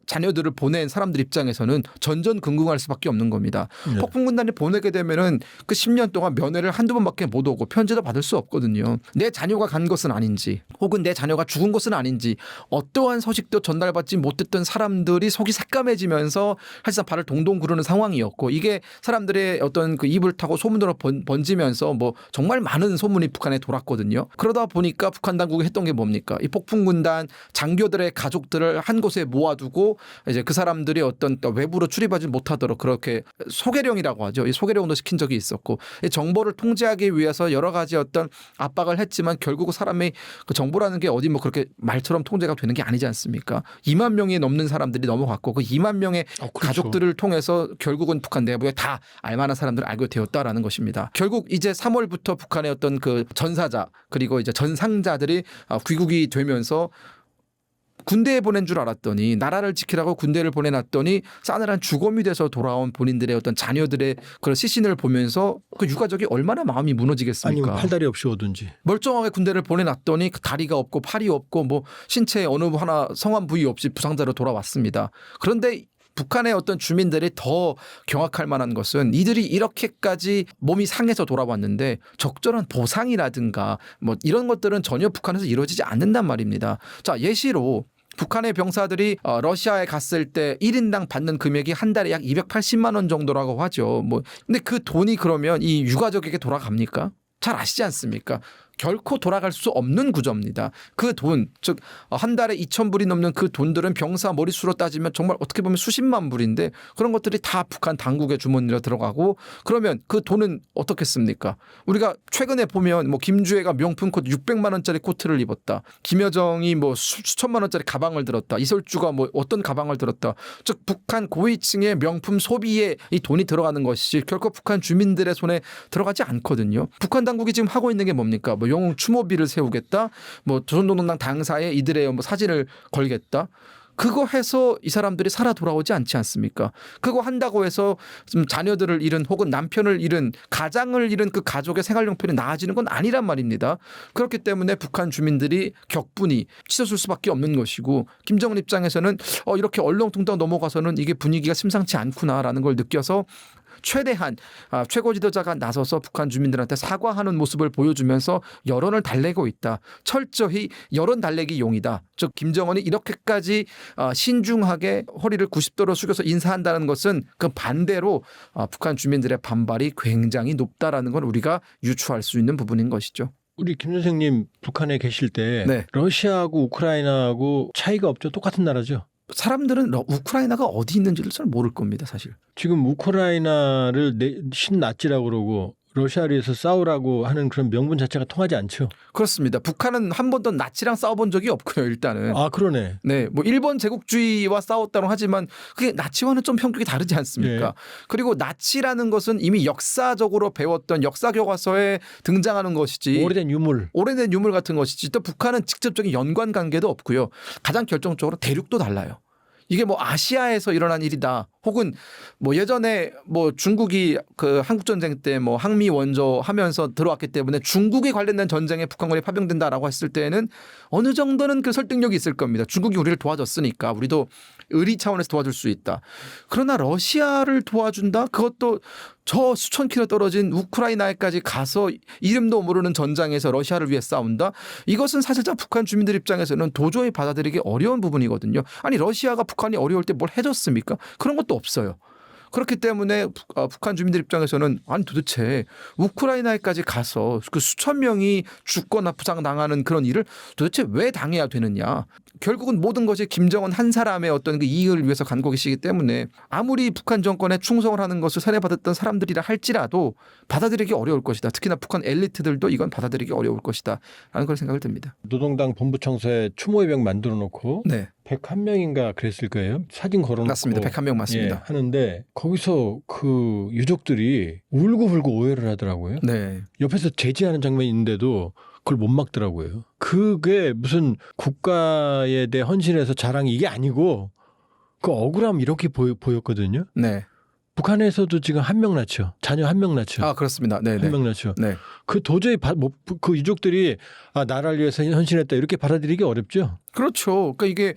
[SPEAKER 2] 자녀들을 보낸 사람들 입장에서는 전전긍긍할 수밖에 없는 겁니다.
[SPEAKER 1] 예.
[SPEAKER 2] 폭풍군단이 보내게 되면은 그 10년 동안 면회를 한두 번밖에 못 오고 편지도 받을 수 없거든요. 내 자녀가 간 것은 아닌지 혹은 내 자녀가 죽은 것은 아닌지 어떠한 소식도 전달받지 못했던 사람들이 속이 새까매지면서 사실상 발을 동동 구르는 상황이었고 이게 사람들의 어떤 그 입을 타고 소문으로 번지면서 뭐 정말 많은 소문이 북한에 돌았거든요. 그러다 보니까 북한 당국이 했던 게 뭡니까? 이 폭풍군단 장교들의 가족들을 한 곳에 모아두고 이제 그 사람들이 어떤 외부로 출입하지 못하도록 그렇게 소개령이라고 하죠. 이 소개령도 시킨 적이 있었고 이 정보를 통제하기 위해서 여러 가지 어떤 압박을 했지만 결국 사람의 그 정보라는 게 어디 뭐 그렇게 말처럼 통제가 되는 게 아니지 않습니까? 2만 명이 넘는 사람들이 넘어갔고 그 2만 명의
[SPEAKER 1] 그렇죠.
[SPEAKER 2] 가족들을 통해서 결국은 북한 내부에 다 알만한 사람들을 알게 되었다라는 것입니다. 결국 이제 3월부터 북한의 어떤 그 전사자 그리고 이제 전상자들이 귀국이 되면서 군대에 보낸 줄 알았더니 나라를 지키라고 군대를 보내놨더니 싸늘한 죽음이 돼서 돌아온 본인들의 어떤 자녀들의 그런 시신을 보면서 그 유가족이 얼마나 마음이 무너지겠습니까?
[SPEAKER 1] 아니면 팔다리 없이 오든지.
[SPEAKER 2] 멀쩡하게 군대를 보내놨더니 그 다리가 없고 팔이 없고 뭐 신체에 어느 하나 성한 부위 없이 부상자로 돌아왔습니다. 그런데 북한의 어떤 주민들이 더 경악할 만한 것은 이들이 이렇게까지 몸이 상해서 돌아왔는데 적절한 보상이라든가 뭐 이런 것들은 전혀 북한에서 이루어지지 않는단 말입니다. 자, 예시로 북한의 병사들이 러시아에 갔을 때 1인당 받는 금액이 한 달에 약 280만 원 정도라고 하죠. 뭐 근데 그 돈이 그러면 이 유가족에게 돌아갑니까? 잘 아시지 않습니까? 결코 돌아갈 수 없는 구조입니다. 그 돈, 즉 한 달에 2,000불이 넘는 그 돈들은 병사 머릿수로 따지면 정말 어떻게 보면 수십만 불인데 그런 것들이 다 북한 당국의 주머니로 들어가고 그러면 그 돈은 어떻겠습니까? 우리가 최근에 보면 뭐 김주애가 명품 코트 600만 원짜리 코트를 입었다. 김여정이 뭐 수천만 원짜리 가방을 들었다. 이설주가 뭐 어떤 가방을 들었다. 즉 북한 고위층의 명품 소비에 이 돈이 들어가는 것이 결코 북한 주민들의 손에 들어가지 않거든요. 북한 당국이 지금 하고 있는 게 뭡니까? 뭐 영웅 추모비를 세우겠다. 뭐 조선노동당 당사에 이들의 뭐 사진을 걸겠다. 그거 해서 이 사람들이 살아 돌아오지 않지 않습니까? 그거 한다고 해서 좀 자녀들을 잃은 혹은 남편을 잃은 가장을 잃은 그 가족의 생활 형편이 나아지는 건 아니란 말입니다. 그렇기 때문에 북한 주민들이 격분이 치솟을 수밖에 없는 것이고 김정은 입장에서는 이렇게 얼렁뚱땅 넘어가서는 이게 분위기가 심상치 않구나라는 걸 느껴서 최대한 최고 지도자가 나서서 북한 주민들한테 사과하는 모습을 보여주면서 여론을 달래고 있다. 철저히 여론 달래기 용이다. 즉 김정은이 이렇게까지 신중하게 허리를 90도로 숙여서 인사한다는 것은 그 반대로 북한 주민들의 반발이 굉장히 높다라는 걸 우리가 유추할 수 있는 부분인 것이죠.
[SPEAKER 1] 우리 김 선생님 북한에 계실 때
[SPEAKER 2] 네.
[SPEAKER 1] 러시아하고 우크라이나하고 차이가 없죠. 똑같은 나라죠.
[SPEAKER 2] 사람들은 우크라이나가 어디 있는지를 잘 모를 겁니다. 사실.
[SPEAKER 1] 지금 우크라이나를 신나치라고 그러고 러시아를 위해서 싸우라고 하는 그런 명분 자체가 통하지 않죠.
[SPEAKER 2] 그렇습니다. 북한은 한 번도 나치랑 싸워본 적이 없고요. 일단은.
[SPEAKER 1] 아 그러네.
[SPEAKER 2] 네, 뭐 일본 제국주의와 싸웠다고 하지만 그게 나치와는 좀 형격이 다르지 않습니까?
[SPEAKER 1] 네.
[SPEAKER 2] 그리고 나치라는 것은 이미 역사적으로 배웠던 역사 교과서에 등장하는 것이지.
[SPEAKER 1] 오래된 유물
[SPEAKER 2] 같은 것이지. 또 북한은 직접적인 연관 관계도 없고요. 가장 결정적으로 대륙도 달라요. 이게 뭐 아시아에서 일어난 일이다. 혹은 뭐 예전에 뭐 중국이 그 한국전쟁 때 뭐 항미 원조 하면서 들어왔기 때문에 중국에 관련된 전쟁에 북한군이 파병된다라고 했을 때는 어느 정도는 그 설득력이 있을 겁니다. 중국이 우리를 도와줬으니까 우리도 의리 차원에서 도와줄 수 있다. 그러나 러시아를 도와준다? 그것도 저 수천 킬로 떨어진 우크라이나에까지 가서 이름도 모르는 전장에서 러시아를 위해 싸운다? 이것은 사실상 북한 주민들 입장에서는 도저히 받아들이기 어려운 부분이거든요. 아니 러시아가 북한이 어려울 때 뭘 해줬습니까? 그런 것도 없어요. 그렇기 때문에 북한 주민들 입장에서는 아니 도대체 우크라이나에까지 가서 그 수천 명이 죽거나 부상당하는 그런 일을 도대체 왜 당해야 되느냐. 결국은 모든 것이 김정은 한 사람의 어떤 그 이익을 위해서 간 것이기 때문에 아무리 북한 정권에 충성을 하는 것을 세뇌받았던 사람들이라 할지라도 받아들이기 어려울 것이다. 특히나 북한 엘리트들도 이건 받아들이기 어려울 것이다. 라는 그런 생각을 듭니다.
[SPEAKER 1] 노동당 본부청사에 추모의병 만들어 놓고
[SPEAKER 2] 네.
[SPEAKER 1] 101명인가 그랬을 거예요. 사진 걸어놓고.
[SPEAKER 2] 맞습니다. 101명 맞습니다.
[SPEAKER 1] 예, 하는데 거기서 그 유족들이 울고불고 오해를 하더라고요.
[SPEAKER 2] 네.
[SPEAKER 1] 옆에서 제지하는 장면이 있는데도 그걸 못 막더라고요. 그게 무슨 국가에 대해 헌신해서 자랑이 이게 아니고 그 억울함 이렇게 보였거든요.
[SPEAKER 2] 네.
[SPEAKER 1] 북한에서도 지금 한 명 낳죠. 자녀 한 명 낳죠.
[SPEAKER 2] 아, 그렇습니다. 네, 네.
[SPEAKER 1] 한 명 낳죠.
[SPEAKER 2] 네.
[SPEAKER 1] 그 도저히 그 유족들이 나라를 위해서 헌신했다 이렇게 받아들이기 어렵죠.
[SPEAKER 2] 그렇죠. 그러니까 이게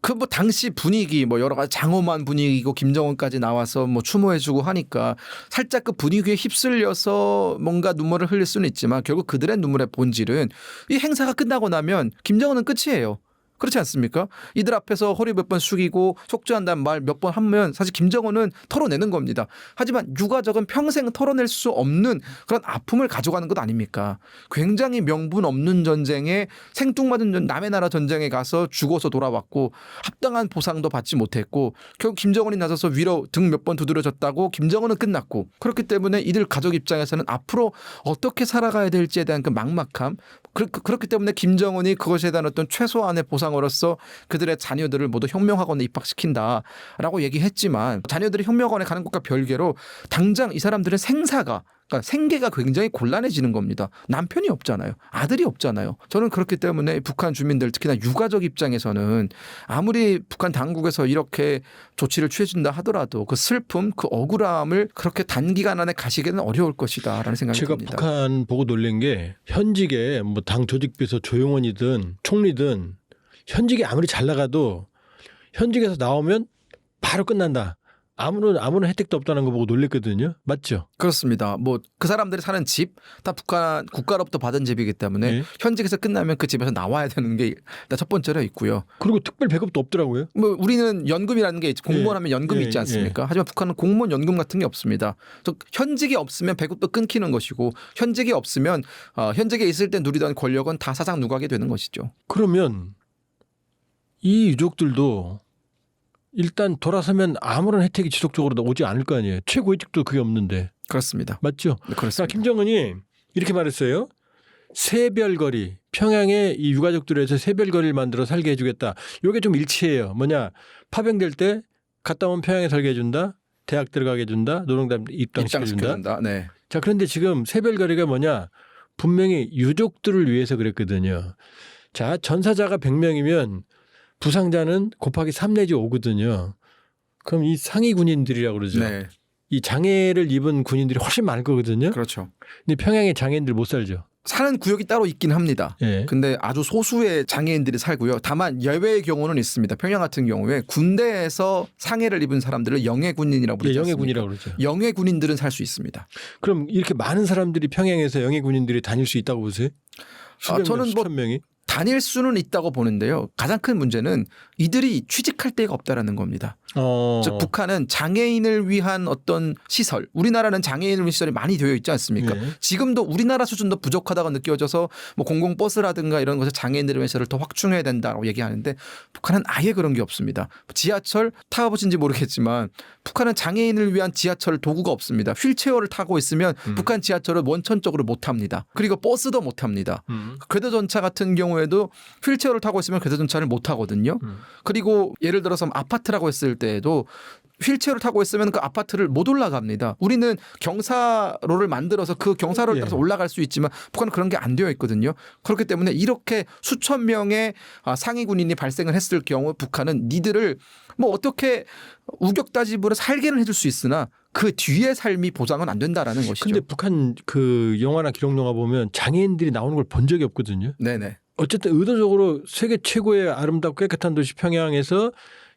[SPEAKER 2] 그 뭐 당시 분위기 뭐 여러 가지 장엄한 분위기고 김정은까지 나와서 뭐 추모해주고 하니까 살짝 그 분위기에 휩쓸려서 뭔가 눈물을 흘릴 수는 있지만 결국 그들의 눈물의 본질은 이 행사가 끝나고 나면 김정은은 끝이에요. 그렇지 않습니까? 이들 앞에서 허리 몇 번 숙이고 속죄한다는 말 몇 번 하면 사실 김정은은 털어내는 겁니다. 하지만 유가족은 평생 털어낼 수 없는 그런 아픔을 가져가는 것 아닙니까? 굉장히 명분 없는 전쟁에 생뚱맞은 남의 나라 전쟁에 가서 죽어서 돌아왔고 합당한 보상도 받지 못했고 결국 김정은이 나서서 위로 등 몇 번 두드려졌다고 김정은은 끝났고 그렇기 때문에 이들 가족 입장에서는 앞으로 어떻게 살아가야 될지에 대한 그 막막함 그렇기 때문에 김정은이 그것에 대한 어떤 최소한의 보상으로서 그들의 자녀들을 모두 혁명학원에 입학시킨다라고 얘기했지만 자녀들이 혁명학원에 가는 것과 별개로 당장 이 사람들의 그러니까 생계가 굉장히 곤란해지는 겁니다. 남편이 없잖아요. 아들이 없잖아요. 저는 그렇기 때문에 북한 주민들 특히나 유가족 입장에서는 아무리 북한 당국에서 이렇게 조치를 취해준다 하더라도 그 슬픔, 그 억울함을 그렇게 단기간 안에 가시기는 어려울 것이다라는 생각이
[SPEAKER 1] 제가
[SPEAKER 2] 듭니다.
[SPEAKER 1] 북한 보고 놀란 게 현직에 뭐 당 조직비서 조용원이든 총리든 현직이 아무리 잘 나가도 현직에서 나오면 바로 끝난다. 아무런 혜택도 없다는 거 보고 놀랬거든요. 맞죠?
[SPEAKER 2] 그렇습니다. 뭐 그 사람들이 사는 집 다 북한 국가로부터 받은 집이기 때문에
[SPEAKER 1] 네.
[SPEAKER 2] 현직에서 끝나면 그 집에서 나와야 되는 게 첫 번째로 있고요.
[SPEAKER 1] 그리고 특별 배급도 없더라고요.
[SPEAKER 2] 뭐 우리는 연금이라는 게 있지. 공무원 하면 연금이 있지 않습니까? 하지만 북한은 공무원 연금 같은 게 없습니다. 즉 현직이 없으면 배급도 끊기는 것이고 현직이 없으면 현직에 있을 때 누리던 권력은 다 사상 누각이 되는 것이죠.
[SPEAKER 1] 그러면 이 유족들도 일단 돌아서면 아무런 혜택이 지속적으로 오지 않을 거 아니에요. 최고위직도 그게 없는데.
[SPEAKER 2] 그렇습니다.
[SPEAKER 1] 맞죠?
[SPEAKER 2] 네,
[SPEAKER 1] 자,
[SPEAKER 2] 그렇습니다.
[SPEAKER 1] 김정은이 이렇게 말했어요. 새별거리, 평양에 이 유가족들에서 새별거리를 만들어 살게 해주겠다. 이게 좀 일치해요. 뭐냐, 파병될 때 갔다 오면 평양에 살게 해준다. 대학 들어가게 해준다. 노동당 입당시켜준다.
[SPEAKER 2] 입당시켜준다. 네.
[SPEAKER 1] 자, 그런데 지금 새별거리가 뭐냐, 분명히 유족들을 위해서 그랬거든요. 자, 전사자가 100명이면 부상자는 곱하기 3 내지 5거든요. 그럼 이 상위 군인들이라고 그러죠.
[SPEAKER 2] 네.
[SPEAKER 1] 이 장애를 입은 군인들이 훨씬 많을 거거든요.
[SPEAKER 2] 그렇죠.
[SPEAKER 1] 근데 평양에 장애인들 못 살죠.
[SPEAKER 2] 사는 구역이 따로 있긴 합니다.
[SPEAKER 1] 예.
[SPEAKER 2] 근데 아주 소수의 장애인들이 살고요. 다만 예외의 경우는 있습니다. 평양 같은 경우에 군대에서 상해를 입은 사람들을 영해 군인이라고 부르지 않습니까?
[SPEAKER 1] 영해군이라고 그러죠.
[SPEAKER 2] 영해 군인들은 살 수 있습니다.
[SPEAKER 1] 그럼 이렇게 많은 사람들이 평양에서 영해 군인들이 다닐 수 있다고 보세요?
[SPEAKER 2] 저는 뭐
[SPEAKER 1] 수천 명이?
[SPEAKER 2] 다닐 수는 있다고 보는데요. 가장 큰 문제는 이들이 취직할 데가 없다라는 겁니다. 즉 북한은 장애인을 위한 어떤 시설, 우리나라는 장애인을 위한 시설이 많이 되어 있지 않습니까?
[SPEAKER 1] 네.
[SPEAKER 2] 지금도 우리나라 수준도 부족하다고 느껴져서 뭐 공공버스라든가 이런 것에 장애인들을 위한 시설을 더 확충해야 된다고 얘기하는데 북한은 아예 그런 게 없습니다. 지하철 타보신지 모르겠지만 북한은 장애인을 위한 지하철 도구가 없습니다. 휠체어를 타고 있으면 북한 지하철을 원천적으로 못 탑니다. 그리고 버스도 못 탑니다. 궤도전차 같은 경우에도 휠체어를 타고 있으면 궤도전차를 못 타거든요. 그리고 예를 들어서 아파트라고 했을 때에도 휠체어를 타고 있으면 그 아파트를 못 올라갑니다. 우리는 경사로를 만들어서 그 경사로를 따라서 올라갈 수 있지만 북한은 그런 게 안 되어 있거든요. 그렇기 때문에 이렇게 수천 명의 상위 군인이 발생을 했을 경우 북한은 니들을 뭐 어떻게 우격다짐으로 살게는 해줄 수 있으나 그 뒤의 삶이 보장은 안 된다라는 것이죠.
[SPEAKER 1] 근데 북한 그 영화나 기록 영화 보면 장애인들이 나오는 걸 본 적이 없거든요.
[SPEAKER 2] 네네.
[SPEAKER 1] 어쨌든 의도적으로 세계 최고의 아름답고 깨끗한 도시 평양에서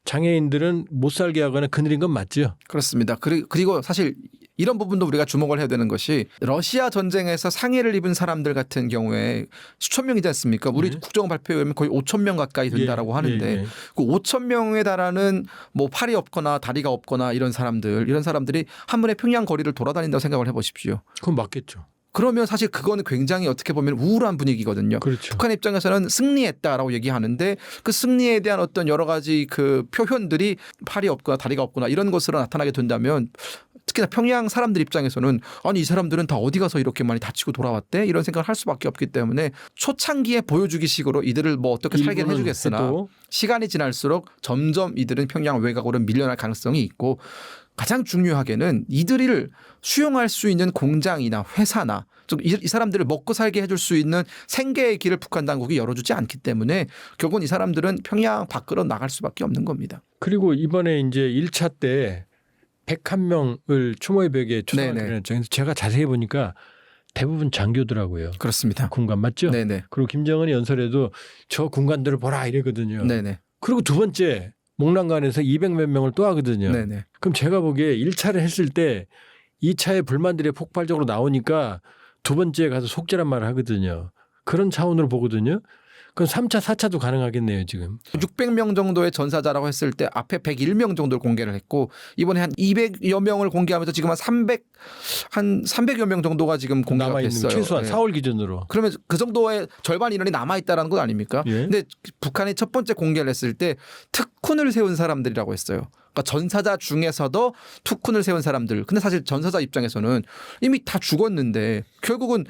[SPEAKER 1] 장애인들은 못 살게 하거나 그늘인 건 맞죠?
[SPEAKER 2] 그렇습니다. 그리고 사실 이런 부분도 우리가 주목을 해야 되는 것이 러시아 전쟁에서 상해를 입은 사람들 같은 경우에 수천 명이지 않습니까? 우리 국정 발표에 의하면 거의 5천 명 가까이 된다라고 하는데 그 5천 명에 달하는 뭐 팔이 없거나 다리가 없거나 이런 사람들이 한 번에 평양 거리를 돌아다닌다고 생각을 해보십시오.
[SPEAKER 1] 그건 맞겠죠.
[SPEAKER 2] 그러면 사실 그거는 굉장히 어떻게 보면 우울한 분위기거든요.
[SPEAKER 1] 그렇죠.
[SPEAKER 2] 북한 입장에서는 승리했다라고 얘기하는데 그 승리에 대한 어떤 여러 가지 그 표현들이 팔이 없거나 다리가 없거나 이런 것으로 나타나게 된다면 특히나 평양 사람들 입장에서는 아니 이 사람들은 다 어디 가서 이렇게 많이 다치고 돌아왔대? 이런 생각을 할 수밖에 없기 때문에 초창기에 보여주기식으로 이들을 뭐 어떻게 살게 해주겠으나
[SPEAKER 1] 해도.
[SPEAKER 2] 시간이 지날수록 점점 이들은 평양 외곽으로 밀려날 가능성이 있고 가장 중요하게는 이들을 수용할 수 있는 공장이나 회사나 이 사람들을 먹고 살게 해줄 수 있는 생계의 길을 북한 당국이 열어주지 않기 때문에 결국은 이 사람들은 평양 밖으로 나갈 수밖에 없는 겁니다.
[SPEAKER 1] 그리고 이번에 이제 1차 때 101명을 추모의 벽에 초상을
[SPEAKER 2] 네네.
[SPEAKER 1] 드렸죠. 그래서 제가 자세히 보니까 대부분 장교더라고요.
[SPEAKER 2] 그렇습니다.
[SPEAKER 1] 군관 맞죠?
[SPEAKER 2] 네네.
[SPEAKER 1] 그리고 김정은이 연설에도 저 군관들을 보라 이러거든요.
[SPEAKER 2] 네네.
[SPEAKER 1] 그리고 두 번째 목란간에서 200몇 명을 또 하거든요.
[SPEAKER 2] 네네.
[SPEAKER 1] 그럼 제가 보기에 1차를 했을 때 2차의 불만들이 폭발적으로 나오니까 두 번째에 가서 속죄란 말을 하거든요. 그런 차원으로 보거든요. 그럼 3차, 4차도 가능하겠네요, 지금.
[SPEAKER 2] 600명 정도의 전사자라고 했을 때 앞에 101명 정도를 공개를 했고 이번에 한 200여 명을 공개하면서 지금 한 300여 명 정도가 지금 공개가
[SPEAKER 1] 남아있는
[SPEAKER 2] 됐어요.
[SPEAKER 1] 최소한
[SPEAKER 2] 네.
[SPEAKER 1] 4월 기준으로.
[SPEAKER 2] 그러면 그 정도의 절반 인원이 남아있다는 것 아닙니까?
[SPEAKER 1] 예.
[SPEAKER 2] 근데 북한이 첫 번째 공개를 했을 때 특훈을 세운 사람들이라고 했어요. 그러니까 전사자 중에서도 특훈을 세운 사람들. 근데 사실 전사자 입장에서는 이미 다 죽었는데 결국은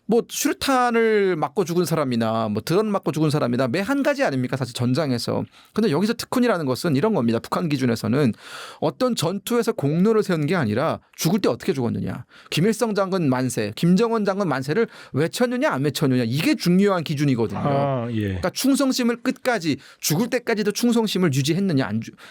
[SPEAKER 2] 뭐 수류탄을 맞고 죽은 사람이나 뭐 드론 맞고 죽은 사람이나 매 한 가지 아닙니까 사실 전장에서. 근데 여기서 특훈이라는 것은 이런 겁니다. 북한 기준에서는 어떤 전투에서 공로를 세운 게 아니라 죽을 때 어떻게 죽었느냐. 김일성 장군 만세, 김정은 장군 만세를 외쳤느냐 안 외쳤느냐 이게 중요한 기준이거든요.
[SPEAKER 1] 아, 예.
[SPEAKER 2] 그러니까 충성심을 끝까지 죽을 때까지도 충성심을 유지했느냐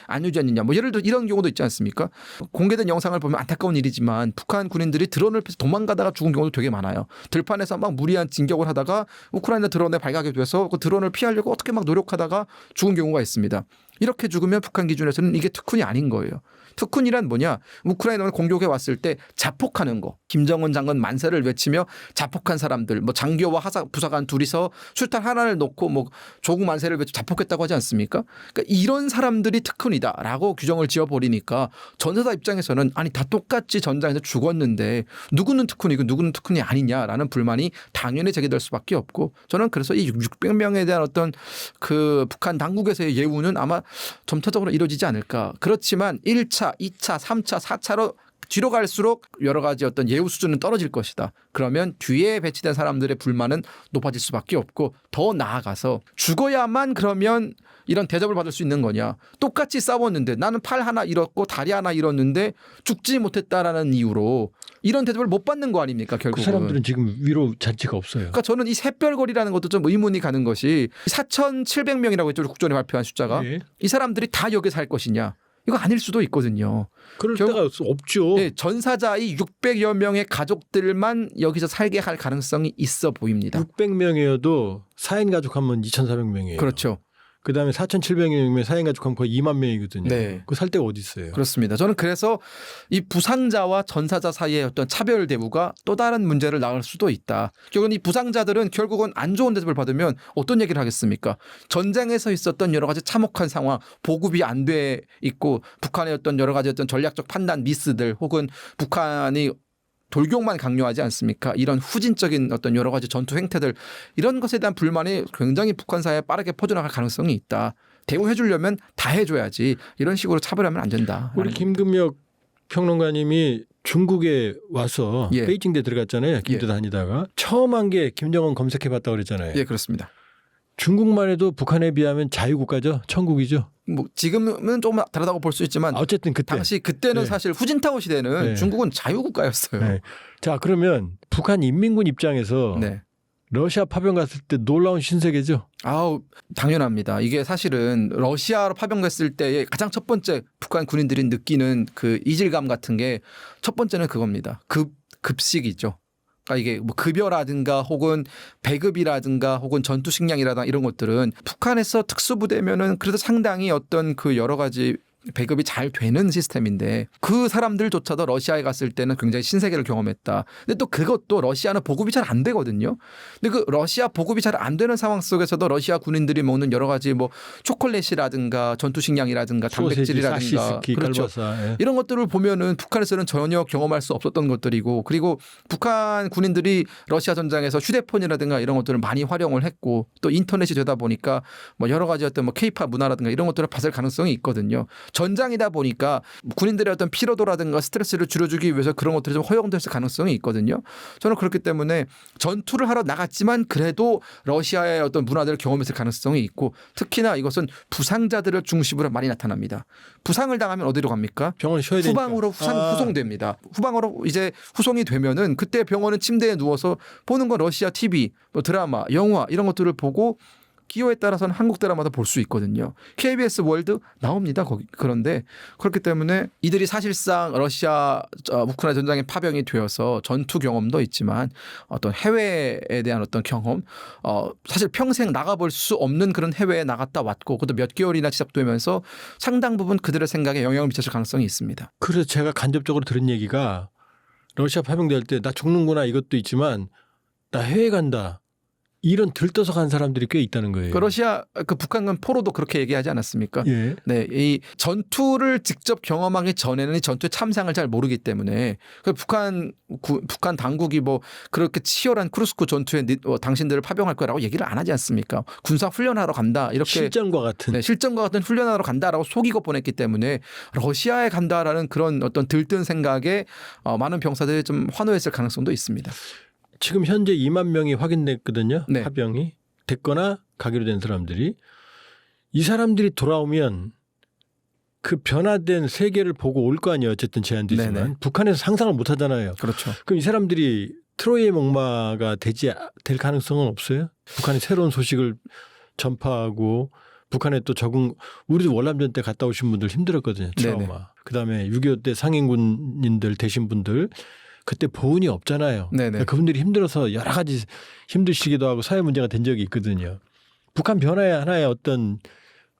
[SPEAKER 2] 안 유지했느냐 뭐 예를 들어 이런 경우도 있지 않습니까? 공개된 영상을 보면 안타까운 일이지만 북한 군인들이 드론을 피해서 도망가다가 죽은 경우도 되게 많아요. 들판에서 막 무리한 진격을 하다가 우크라이나 드론에 발각이 돼서 그 드론을 피하려고 어떻게 막 노력하다가 죽은 경우가 있습니다. 이렇게 죽으면 북한 기준에서는 이게 특훈이 아닌 거예요. 특훈이란 뭐냐? 우크라이나를 공격해 왔을 때 자폭하는 거. 김정은 장군 만세를 외치며 자폭한 사람들, 뭐 장교와 부사관 둘이서 술탄 하나를 놓고 뭐 조국 만세를 외쳐 자폭했다고 하지 않습니까? 그러니까 이런 사람들이 특훈이다라고 규정을 지어버리니까 전사자 입장에서는 아니 다 똑같이 전장에서 죽었는데 누구는 특훈이고 누구는 특훈이 아니냐라는 불만이 당연히 제기될 수밖에 없고 저는 그래서 이 600명에 대한 어떤 그 북한 당국에서의 예우는 아마 점차적으로 이루어지지 않을까. 그렇지만 1차, 2차, 3차, 4차로 뒤로 갈수록 여러 가지 어떤 예우 수준은 떨어질 것이다. 그러면 뒤에 배치된 사람들의 불만은 높아질 수밖에 없고 더 나아가서 죽어야만 그러면 이런 대접을 받을 수 있는 거냐. 똑같이 싸웠는데 나는 팔 하나 잃었고 다리 하나 잃었는데 죽지 못했다라는 이유로 이런 대접을 못 받는 거 아닙니까 결국은.
[SPEAKER 1] 그 사람들은 지금 위로 잔치가 없어요.
[SPEAKER 2] 그러니까 저는 이 샛별거리라는 것도 좀 의문이 가는 것이 4,700명이라고 했죠. 국정원이 발표한 숫자가.
[SPEAKER 1] 예.
[SPEAKER 2] 이 사람들이 다 여기 살 것이냐. 이거 아닐 수도 있거든요.
[SPEAKER 1] 그럴 때가 없죠.
[SPEAKER 2] 네, 전사자의 600여 명의 가족들만 여기서 살게 할 가능성이 있어 보입니다.
[SPEAKER 1] 600명이어도 4인 가족하면 2,400명이에요.
[SPEAKER 2] 그렇죠.
[SPEAKER 1] 그다음에 4,700명이면 4인 가족하면 거의 2만 명이거든요.
[SPEAKER 2] 네.
[SPEAKER 1] 그 살 데가 어디 있어요?
[SPEAKER 2] 그렇습니다. 저는 그래서 이 부상자와 전사자 사이의 어떤 차별 대우가 또 다른 문제를 낳을 수도 있다. 결국은 이 부상자들은 결국은 안 좋은 대접을 받으면 어떤 얘기를 하겠습니까? 전쟁에서 있었던 여러 가지 참혹한 상황, 보급이 안 돼 있고 북한의 어떤 여러 가지 어떤 전략적 판단 미스들 혹은 북한이 돌격만 강요하지 않습니까? 이런 후진적인 어떤 여러 가지 전투 행태들 이런 것에 대한 불만이 굉장히 북한 사회에 빠르게 퍼져나갈 가능성이 있다. 대우해 주려면 다 해줘야지 이런 식으로 차별하면 안 된다.
[SPEAKER 1] 우리 김금혁 평론가님이 중국에 와서
[SPEAKER 2] 예.
[SPEAKER 1] 베이징대 들어갔잖아요. 김도 다니다가 처음 한 게 김정은 검색해봤다고 그랬잖아요.
[SPEAKER 2] 예, 그렇습니다.
[SPEAKER 1] 중국만 해도 북한에 비하면 자유국가죠. 천국이죠.
[SPEAKER 2] 뭐 지금은 조금 다르다고 볼 수 있지만
[SPEAKER 1] 어쨌든 그때.
[SPEAKER 2] 그때는
[SPEAKER 1] 네.
[SPEAKER 2] 사실 후진타오 시대는
[SPEAKER 1] 네.
[SPEAKER 2] 중국은 자유국가였어요.
[SPEAKER 1] 네. 자 그러면 북한 인민군 입장에서
[SPEAKER 2] 네.
[SPEAKER 1] 러시아 파병 갔을 때 놀라운 신세계죠.
[SPEAKER 2] 아우 당연합니다. 이게 사실은 러시아로 파병됐을 때의 가장 첫 번째 북한 군인들이 느끼는 그 이질감 같은 게 첫 번째는 그겁니다. 급식이죠. 그러니까 이게 뭐 급여라든가 혹은 배급이라든가 혹은 전투 식량이라든가 이런 것들은 북한에서 특수부대면은 그래도 상당히 어떤 그 여러 가지 배급이 잘 되는 시스템인데 그 사람들조차도 러시아에 갔을 때는 굉장히 신세계를 경험했다. 근데 또 그것도 러시아는 보급이 잘 안 되거든요. 근데 그 러시아 보급이 잘 안 되는 상황 속에서도 러시아 군인들이 먹는 여러 가지 뭐 초콜릿이라든가 전투식량이라든가 단백질이라든가
[SPEAKER 1] 사시스키,
[SPEAKER 2] 그렇죠.
[SPEAKER 1] 칼바사. 예.
[SPEAKER 2] 이런 것들을 보면은 북한에서는 전혀 경험할 수 없었던 것들이고 그리고 북한 군인들이 러시아 전장에서 휴대폰이라든가 이런 것들을 많이 활용을 했고 또 인터넷이 되다 보니까 뭐 여러 가지 어떤 뭐 케이팝 문화라든가 이런 것들을 받을 가능성이 있거든요. 전장이다 보니까 군인들의 어떤 피로도라든가 스트레스를 줄여주기 위해서 그런 것들이 좀 허용됐을 가능성이 있거든요. 저는 그렇기 때문에 전투를 하러 나갔지만 그래도 러시아의 어떤 문화들을 경험했을 가능성이 있고 특히나 이것은 부상자들을 중심으로 많이 나타납니다. 부상을 당하면 어디로 갑니까?
[SPEAKER 1] 병원에 쉬어야 되니까.
[SPEAKER 2] 후방으로 후송됩니다. 후방으로 이제 후송이 되면은 그때 병원은 침대에 누워서 보는 건 러시아 TV, 뭐 드라마, 영화 이런 것들을 보고 기호에 따라서는 한국 드라마도 볼 수 있거든요. KBS 월드 나옵니다. 거기. 그런데 그렇기 때문에 이들이 사실상 러시아 우크라이나 전장에 파병이 되어서 전투 경험도 있지만 어떤 해외에 대한 어떤 경험 사실 평생 나가볼 수 없는 그런 해외에 나갔다 왔고 그것도 몇 개월이나 지속되면서 상당 부분 그들의 생각에 영향을 미쳤을 가능성이 있습니다.
[SPEAKER 1] 그래서 제가 간접적으로 들은 얘기가 러시아 파병될 때 나 죽는구나 이것도 있지만 나 해외 간다. 이런 들떠서 간 사람들이 꽤 있다는 거예요.
[SPEAKER 2] 그 러시아 그 북한군 포로도 그렇게 얘기하지 않았습니까?
[SPEAKER 1] 예.
[SPEAKER 2] 네, 이 전투를 직접 경험하기 전에는 이 전투의 참상을 잘 모르기 때문에 그 북한 당국이 뭐 그렇게 치열한 크루스크 전투에 당신들을 파병할 거라고 얘기를 안 하지 않습니까? 군사 훈련하러 간다 이렇게
[SPEAKER 1] 실전과 같은.
[SPEAKER 2] 네, 실전과 같은 훈련하러 간다라고 속이고 보냈기 때문에 러시아에 간다라는 그런 어떤 들뜬 생각에 많은 병사들이 좀 환호했을 가능성도 있습니다.
[SPEAKER 1] 지금 현재 2만 명이 확인됐거든요.
[SPEAKER 2] 네.
[SPEAKER 1] 파병이 됐거나 가기로 된 사람들이 이 사람들이 돌아오면 그 변화된 세계를 보고 올 거 아니에요. 어쨌든 제한되지만
[SPEAKER 2] 네네.
[SPEAKER 1] 북한에서 상상을 못 하잖아요.
[SPEAKER 2] 그렇죠.
[SPEAKER 1] 그럼 이 사람들이 트로이의 목마가 될 가능성은 없어요? 북한이 새로운 소식을 전파하고 북한에 또 우리도 월남전 때 갔다 오신 분들 힘들었거든요. 트라우마.
[SPEAKER 2] 네네.
[SPEAKER 1] 그다음에 6.25 때 상인군인들 되신 분들 그때 보훈이 없잖아요.
[SPEAKER 2] 네네.
[SPEAKER 1] 그분들이 힘들어서 여러 가지 힘드시기도 하고 사회 문제가 된 적이 있거든요. 북한 변화의 하나의 어떤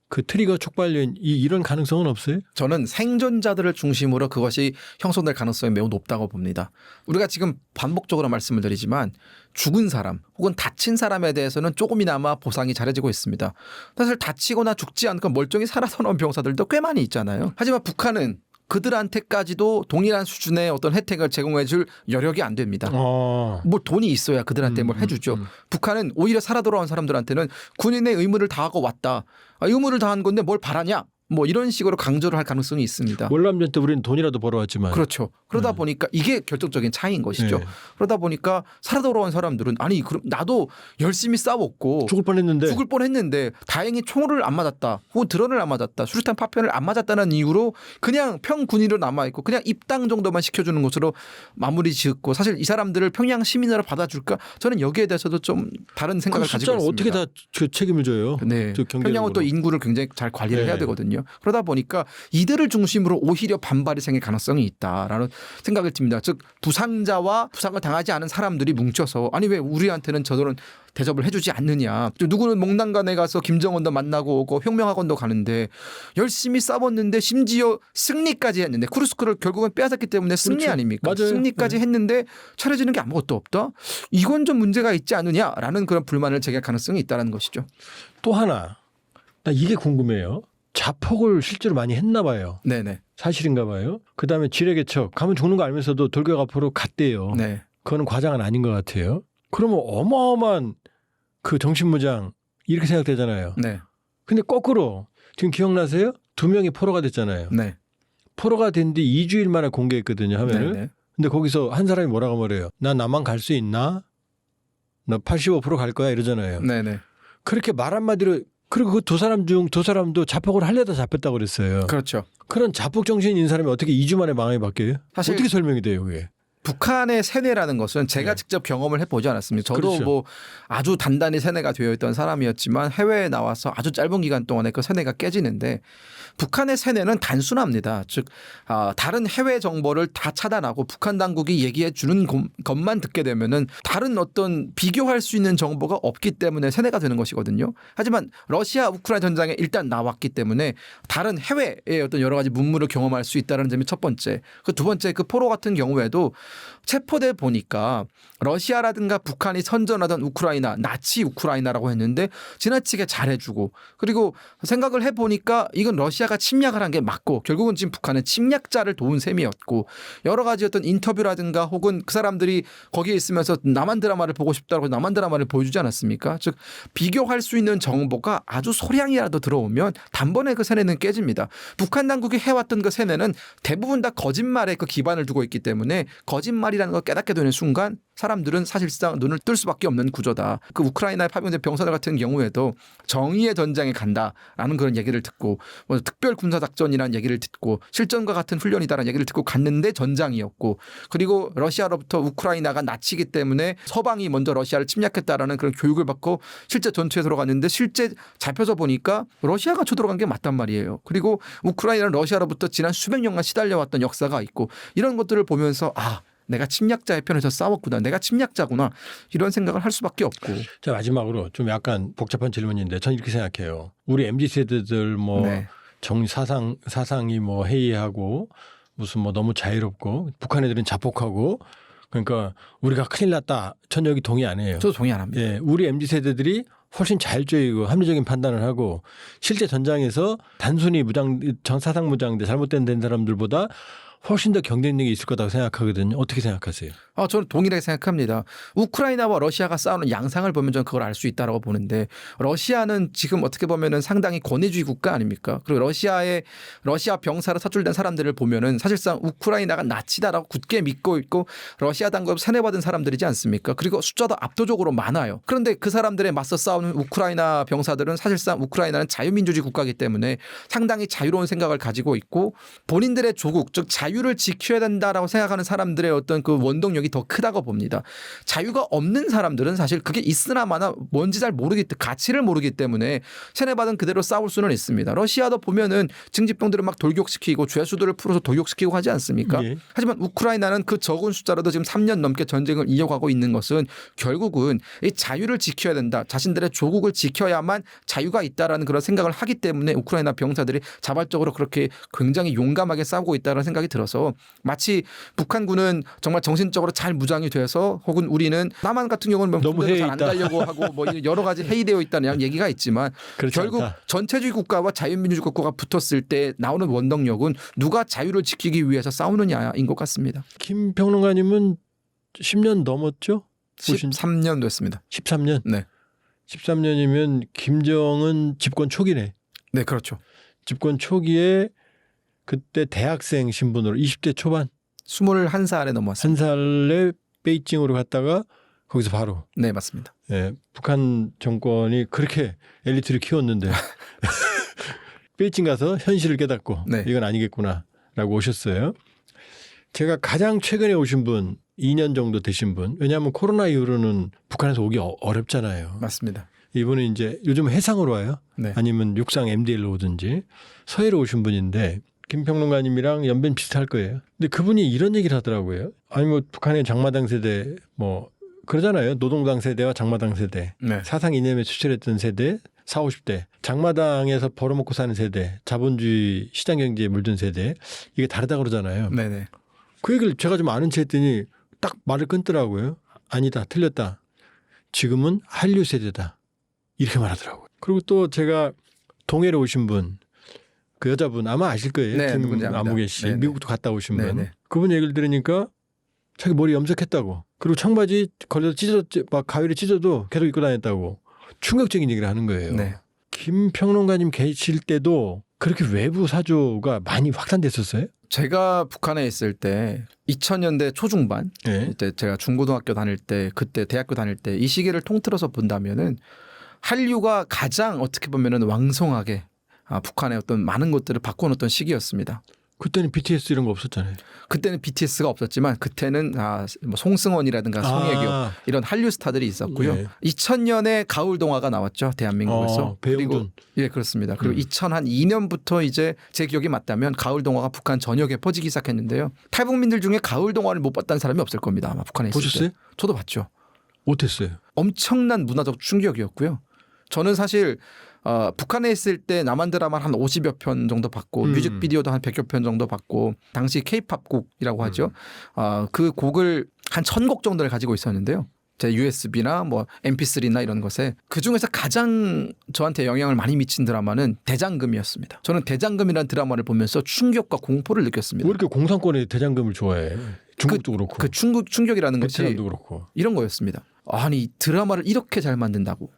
[SPEAKER 1] 그 트리거 촉발요인 이런 가능성은 없어요?
[SPEAKER 2] 저는 생존자들을 중심으로 그것이 형성될 가능성이 매우 높다고 봅니다. 우리가 지금 반복적으로 말씀을 드리지만 죽은 사람 혹은 다친 사람에 대해서는 조금이나마 보상이 잘해지고 있습니다. 사실 다치거나 죽지 않고 멀쩡히 살아서 나온 병사들도 꽤 많이 있잖아요. 하지만 북한은 그들한테까지도 동일한 수준의 어떤 혜택을 제공해 줄 여력이 안 됩니다. 뭐 돈이 있어야 그들한테 뭘 해주죠. 북한은 오히려 살아 돌아온 사람들한테는 군인의 의무를 다하고 왔다. 의무를 다한 건데 뭘 바라냐? 뭐 이런 식으로 강조를 할 가능성이 있습니다.
[SPEAKER 1] 월남전 때 우리는 돈이라도 벌어왔지만.
[SPEAKER 2] 그렇죠. 그러다 보니까 이게 결정적인 차이인 것이죠.
[SPEAKER 1] 네.
[SPEAKER 2] 그러다 보니까 살아 돌아온 사람들은 아니 그럼 나도 열심히 싸웠고
[SPEAKER 1] 죽을 뻔했는데
[SPEAKER 2] 다행히 총을 안 맞았다. 혹은 드론을 안 맞았다. 수류탄 파편을 안 맞았다는 이유로 그냥 평군인으로 남아있고 그냥 입당 정도만 시켜주는 것으로 마무리 지었고 사실 이 사람들을 평양 시민으로 받아줄까? 저는 여기에 대해서도 좀 다른 생각을
[SPEAKER 1] 그
[SPEAKER 2] 가지고
[SPEAKER 1] 숫자는
[SPEAKER 2] 있습니다.
[SPEAKER 1] 어떻게 다 책임을 져요?
[SPEAKER 2] 네. 평양은 또 인구를 굉장히 잘 관리를
[SPEAKER 1] 네.
[SPEAKER 2] 해야 되거든요. 그러다 보니까 이들을 중심으로 오히려 반발이 생길 가능성이 있다라는 생각을 듭니다. 즉 부상자와 부상을 당하지 않은 사람들이 뭉쳐서 아니 왜 우리한테는 저들은 대접을 해주지 않느냐. 누구는 목난간에 가서 김정은도 만나고 오고 혁명학원도 가는데 열심히 싸웠는데 심지어 승리까지 했는데 쿠르스크를 결국은 빼앗았기 때문에 승리
[SPEAKER 1] 그렇죠.
[SPEAKER 2] 아닙니까?
[SPEAKER 1] 맞아요.
[SPEAKER 2] 승리까지
[SPEAKER 1] 네.
[SPEAKER 2] 했는데 차려지는 게 아무것도 없다. 이건 좀 문제가 있지 않느냐라는 그런 불만을 제기할 가능성이 있다는 것이죠.
[SPEAKER 1] 또 하나 나 이게 궁금해요. 자폭을 실제로 많이 했나 봐요.
[SPEAKER 2] 네네.
[SPEAKER 1] 사실인가 봐요. 그다음에 지뢰개척 가면 죽는 거 알면서도 돌격 앞으로 갔대요.
[SPEAKER 2] 네.
[SPEAKER 1] 그거는 과장은 아닌 것 같아요. 그러면 어마어마한 그 정신무장 이렇게 생각되잖아요.
[SPEAKER 2] 네.
[SPEAKER 1] 근데 거꾸로 지금 기억나세요? 2명이 포로가 됐잖아요.
[SPEAKER 2] 네.
[SPEAKER 1] 포로가 된 뒤 2주일 만에 공개했거든요. 화면을.
[SPEAKER 2] 네네.
[SPEAKER 1] 근데 거기서 한 사람이 뭐라고 말해요. 나 남한 갈 수 있나? 나 85% 거야 이러잖아요.
[SPEAKER 2] 네네.
[SPEAKER 1] 그렇게 말 한마디로 그리고 그 두 사람도 자폭을 하려다 잡혔다고 그랬어요.
[SPEAKER 2] 그렇죠.
[SPEAKER 1] 그런 자폭 정신인 사람이 어떻게 2주 만에 망하게 바뀌어요?
[SPEAKER 2] 사실
[SPEAKER 1] 어떻게 설명이 돼요, 그게?
[SPEAKER 2] 북한의 세뇌라는 것은 제가
[SPEAKER 1] 네.
[SPEAKER 2] 직접 경험을 해보지 않았습니다. 저도
[SPEAKER 1] 그렇죠.
[SPEAKER 2] 뭐 아주 단단히 세뇌가 되어 있던 사람이었지만 해외에 나와서 아주 짧은 기간 동안에 그 세뇌가 깨지는데 북한의 세뇌는 단순합니다. 즉 다른 해외 정보를 다 차단하고 북한 당국이 얘기해 주는 것만 듣게 되면은 다른 어떤 비교할 수 있는 정보가 없기 때문에 세뇌가 되는 것이거든요. 하지만 러시아 우크라이나 전장에 일단 나왔기 때문에 다른 해외의 어떤 여러 가지 문물을 경험할 수 있다는 점이 첫 번째. 그 두 번째 그 포로 같은 경우에도 체포돼 보니까 러시아라든가 북한이 선전하던 우크라이나 나치 우크라이나라고 했는데 지나치게 잘해주고 그리고 생각을 해보니까 이건 러시아가 침략을 한 게 맞고 결국은 지금 북한은 침략자를 도운 셈이었고 여러 가지 어떤 인터뷰라든가 혹은 그 사람들이 거기에 있으면서 남한 드라마를 보고 싶다고 남한 드라마를 보여주지 않았습니까? 즉 비교할 수 있는 정보가 아주 소량이라도 들어오면 단번에 그 세뇌는 깨집니다. 북한 당국이 해왔던 그 세뇌는 대부분 다 거짓말에 그 기반을 두고 있기 때문에 거짓말이라는 걸 깨닫게 되는 순간 사람들은 사실상 눈을 뜰 수밖에 없는 구조다. 그 우크라이나에 파병된 병사들 같은 경우에도 정의의 전장에 간다라는 그런 얘기를 듣고 뭐 특별 군사작전이라는 얘기를 듣고 실전과 같은 훈련이다라는 얘기를 듣고 갔는데 전장이었고 그리고 러시아로부터 우크라이나가 나치기 때문에 서방이 먼저 러시아를 침략했다라는 그런 교육을 받고 실제 전투에 들어갔는데 실제 잡혀서 보니까 러시아가 쳐들어간 게 맞단 말이에요. 그리고 우크라이나는 러시아로부터 지난 수백 년간 시달려왔던 역사가 있고 이런 것들을 보면서 내가 침략자의 편에서 싸웠구나. 내가 침략자구나. 이런 생각을 할 수밖에 없고.
[SPEAKER 1] 자, 마지막으로 좀 약간 복잡한 질문인데 전 이렇게 생각해요. 우리 MZ세대들 뭐
[SPEAKER 2] 네.
[SPEAKER 1] 사상이 뭐 해이하고 무슨 뭐 너무 자유롭고 북한 애들은 자폭하고 그러니까 우리가 큰일 났다. 전 여기 동의 안 해요.
[SPEAKER 2] 저도 동의 안 합니다.
[SPEAKER 1] 예, 우리 MZ세대들이 훨씬 자율적이고 합리적인 판단을 하고 실제 전장에서 단순히 사상 무장대 잘못된 사람들보다 훨씬 더 경쟁력이 있을 거라고 생각하거든요. 어떻게 생각하세요?
[SPEAKER 2] 저는 동일하게 생각합니다. 우크라이나와 러시아가 싸우는 양상을 보면 저는 그걸 알 수 있다고 보는데 러시아는 지금 어떻게 보면은 상당히 권위주의 국가 아닙니까? 그리고 러시아 병사로 사출된 사람들을 보면은 사실상 우크라이나가 나치다라고 굳게 믿고 있고 러시아 당국 세뇌받은 사람들이지 않습니까? 그리고 숫자도 압도적으로 많아요. 그런데 그 사람들에 맞서 싸우는 우크라이나 병사들은 사실상 우크라이나는 자유민주주의 국가이기 때문에 상당히 자유로운 생각을 가지고 있고 본인들의 조국 즉 자유를 지켜야 된다라고 생각하는 사람들의 어떤 그 원동력이 더 크다고 봅니다. 자유가 없는 사람들은 사실 그게 있으나마나 뭔지 잘 가치를 모르기 때문에 세뇌받은 그대로 싸울 수는 있습니다. 러시아도 보면은 징집병들을 막 돌격시키고 죄수들을 풀어서 돌격시키고 하지 않습니까?
[SPEAKER 1] 예.
[SPEAKER 2] 하지만 우크라이나는 그 적은 숫자로도 지금 3년 넘게 전쟁을 이어가고 있는 것은 결국은 이 자유를 지켜야 된다. 자신들의 조국을 지켜야만 자유가 있다라는 그런 생각을 하기 때문에 우크라이나 병사들이 자발적으로 그렇게 굉장히 용감하게 싸우고 있다는 생각이 들어서 마치 북한군은 정말 정신적으로 잘 무장이 돼서 혹은 우리는 남한 같은 경우는
[SPEAKER 1] 너무
[SPEAKER 2] 잘안 가려고 하고 뭐 여러 가지 해이되어 있다는 얘기가 있지만 결국
[SPEAKER 1] 않다.
[SPEAKER 2] 전체주의 국가와 자유민주주의 국가가 붙었을 때 나오는 원동력은 누가 자유를 지키기 위해서 싸우느냐인 것 같습니다.
[SPEAKER 1] 김 평론가님은 10년 넘었죠?
[SPEAKER 2] 13년 됐습니다.
[SPEAKER 1] 13년?
[SPEAKER 2] 네.
[SPEAKER 1] 13년이면 김정은 집권 초기네.
[SPEAKER 2] 네, 그렇죠.
[SPEAKER 1] 집권 초기에 그때 대학생 신분으로 20대 초반
[SPEAKER 2] 21살에 넘었습니다.
[SPEAKER 1] 한 살에 베이징으로 갔다가 거기서 바로
[SPEAKER 2] 네, 맞습니다.
[SPEAKER 1] 예, 북한 정권이 그렇게 엘리트를 키웠는데 베이징 가서 현실을 깨닫고
[SPEAKER 2] 네.
[SPEAKER 1] 이건 아니겠구나라고 오셨어요. 제가 가장 최근에 오신 분 2년 정도 되신 분 왜냐하면 코로나 이후로는 북한에서 오기 어렵잖아요.
[SPEAKER 2] 맞습니다.
[SPEAKER 1] 이분은 이제 요즘 해상으로 와요.
[SPEAKER 2] 네.
[SPEAKER 1] 아니면 육상 MDL로 오든지 서해로 오신 분인데 김 평론가님이랑 연배는 비슷할 거예요. 근데 그분이 이런 얘기를 하더라고요. 아니 뭐 북한의 장마당 세대 뭐 그러잖아요. 노동당 세대와 장마당 세대.
[SPEAKER 2] 네.
[SPEAKER 1] 사상 이념에 추출했던 세대 40, 50대. 장마당에서 벌어먹고 사는 세대. 자본주의 시장 경제에 물든 세대. 이게 다르다고 그러잖아요.
[SPEAKER 2] 네네.
[SPEAKER 1] 그 얘기를 제가 좀 아는 체 했더니 딱 말을 끊더라고요. 아니다. 틀렸다. 지금은 한류 세대다. 이렇게 말하더라고요. 그리고 또 제가 동해로 오신 분. 그 여자분 아마 아실 거예요.
[SPEAKER 2] 네, 누군지 압니다.
[SPEAKER 1] 김아무개 씨.
[SPEAKER 2] 네네.
[SPEAKER 1] 미국도 갔다 오신 분.
[SPEAKER 2] 네네.
[SPEAKER 1] 그분 얘기를 들으니까 자기 머리 염색했다고. 그리고 청바지 걸려서 막 가위를 찢어도 계속 입고 다녔다고. 충격적인 얘기를 하는 거예요.
[SPEAKER 2] 네.
[SPEAKER 1] 김 평론가님 계실 때도 그렇게 외부 사조가 많이 확산됐었어요?
[SPEAKER 2] 제가 북한에 있을 때 2000년대 초중반
[SPEAKER 1] 네.
[SPEAKER 2] 이때 제가 중고등학교 다닐 때 그때 대학교 다닐 때 이 시기를 통틀어서 본다면은 한류가 가장 어떻게 보면은 왕성하게 북한의 어떤 많은 것들을 바꿔놓던 시기였습니다.
[SPEAKER 1] 그때는 BTS 이런 거 없었잖아요.
[SPEAKER 2] 그때는 BTS가 없었지만 그때는 뭐 송승헌이라든가 송혜교 이런 한류 스타들이 있었고요.
[SPEAKER 1] 예.
[SPEAKER 2] 2000년에 가을 동화가 나왔죠. 대한민국에서.
[SPEAKER 1] 배용준.
[SPEAKER 2] 예, 그렇습니다. 그리고 2002년부터 이제 제 기억이 맞다면 가을 동화가 북한 전역에 퍼지기 시작했는데요. 탈북민들 중에 가을 동화를 못 봤다는 사람이 없을 겁니다. 아마 북한에 있을
[SPEAKER 1] 보셨어요?
[SPEAKER 2] 때. 저도 봤죠.
[SPEAKER 1] 어땠어요?
[SPEAKER 2] 엄청난 문화적 충격이었고요. 저는 사실 북한에 있을 때 남한 드라마 한 50여 편 정도 봤고 뮤직비디오도 한 100여 편 정도 봤고 당시 K-팝 곡이라고 하죠. 그 곡을 한 1000곡 정도를 가지고 있었는데요. 제 USB나 뭐 MP3나 이런 것에 그중에서 가장 저한테 영향을 많이 미친 드라마는 대장금이었습니다. 저는 대장금이라는 드라마를 보면서 충격과 공포를 느꼈습니다.
[SPEAKER 1] 왜 이렇게 공산권의 대장금을 좋아해? 중국도 그렇고.
[SPEAKER 2] 그 충격이라는 것이
[SPEAKER 1] 베트남도 그렇고.
[SPEAKER 2] 이런 거였습니다. 아니 드라마를 이렇게 잘 만든다고.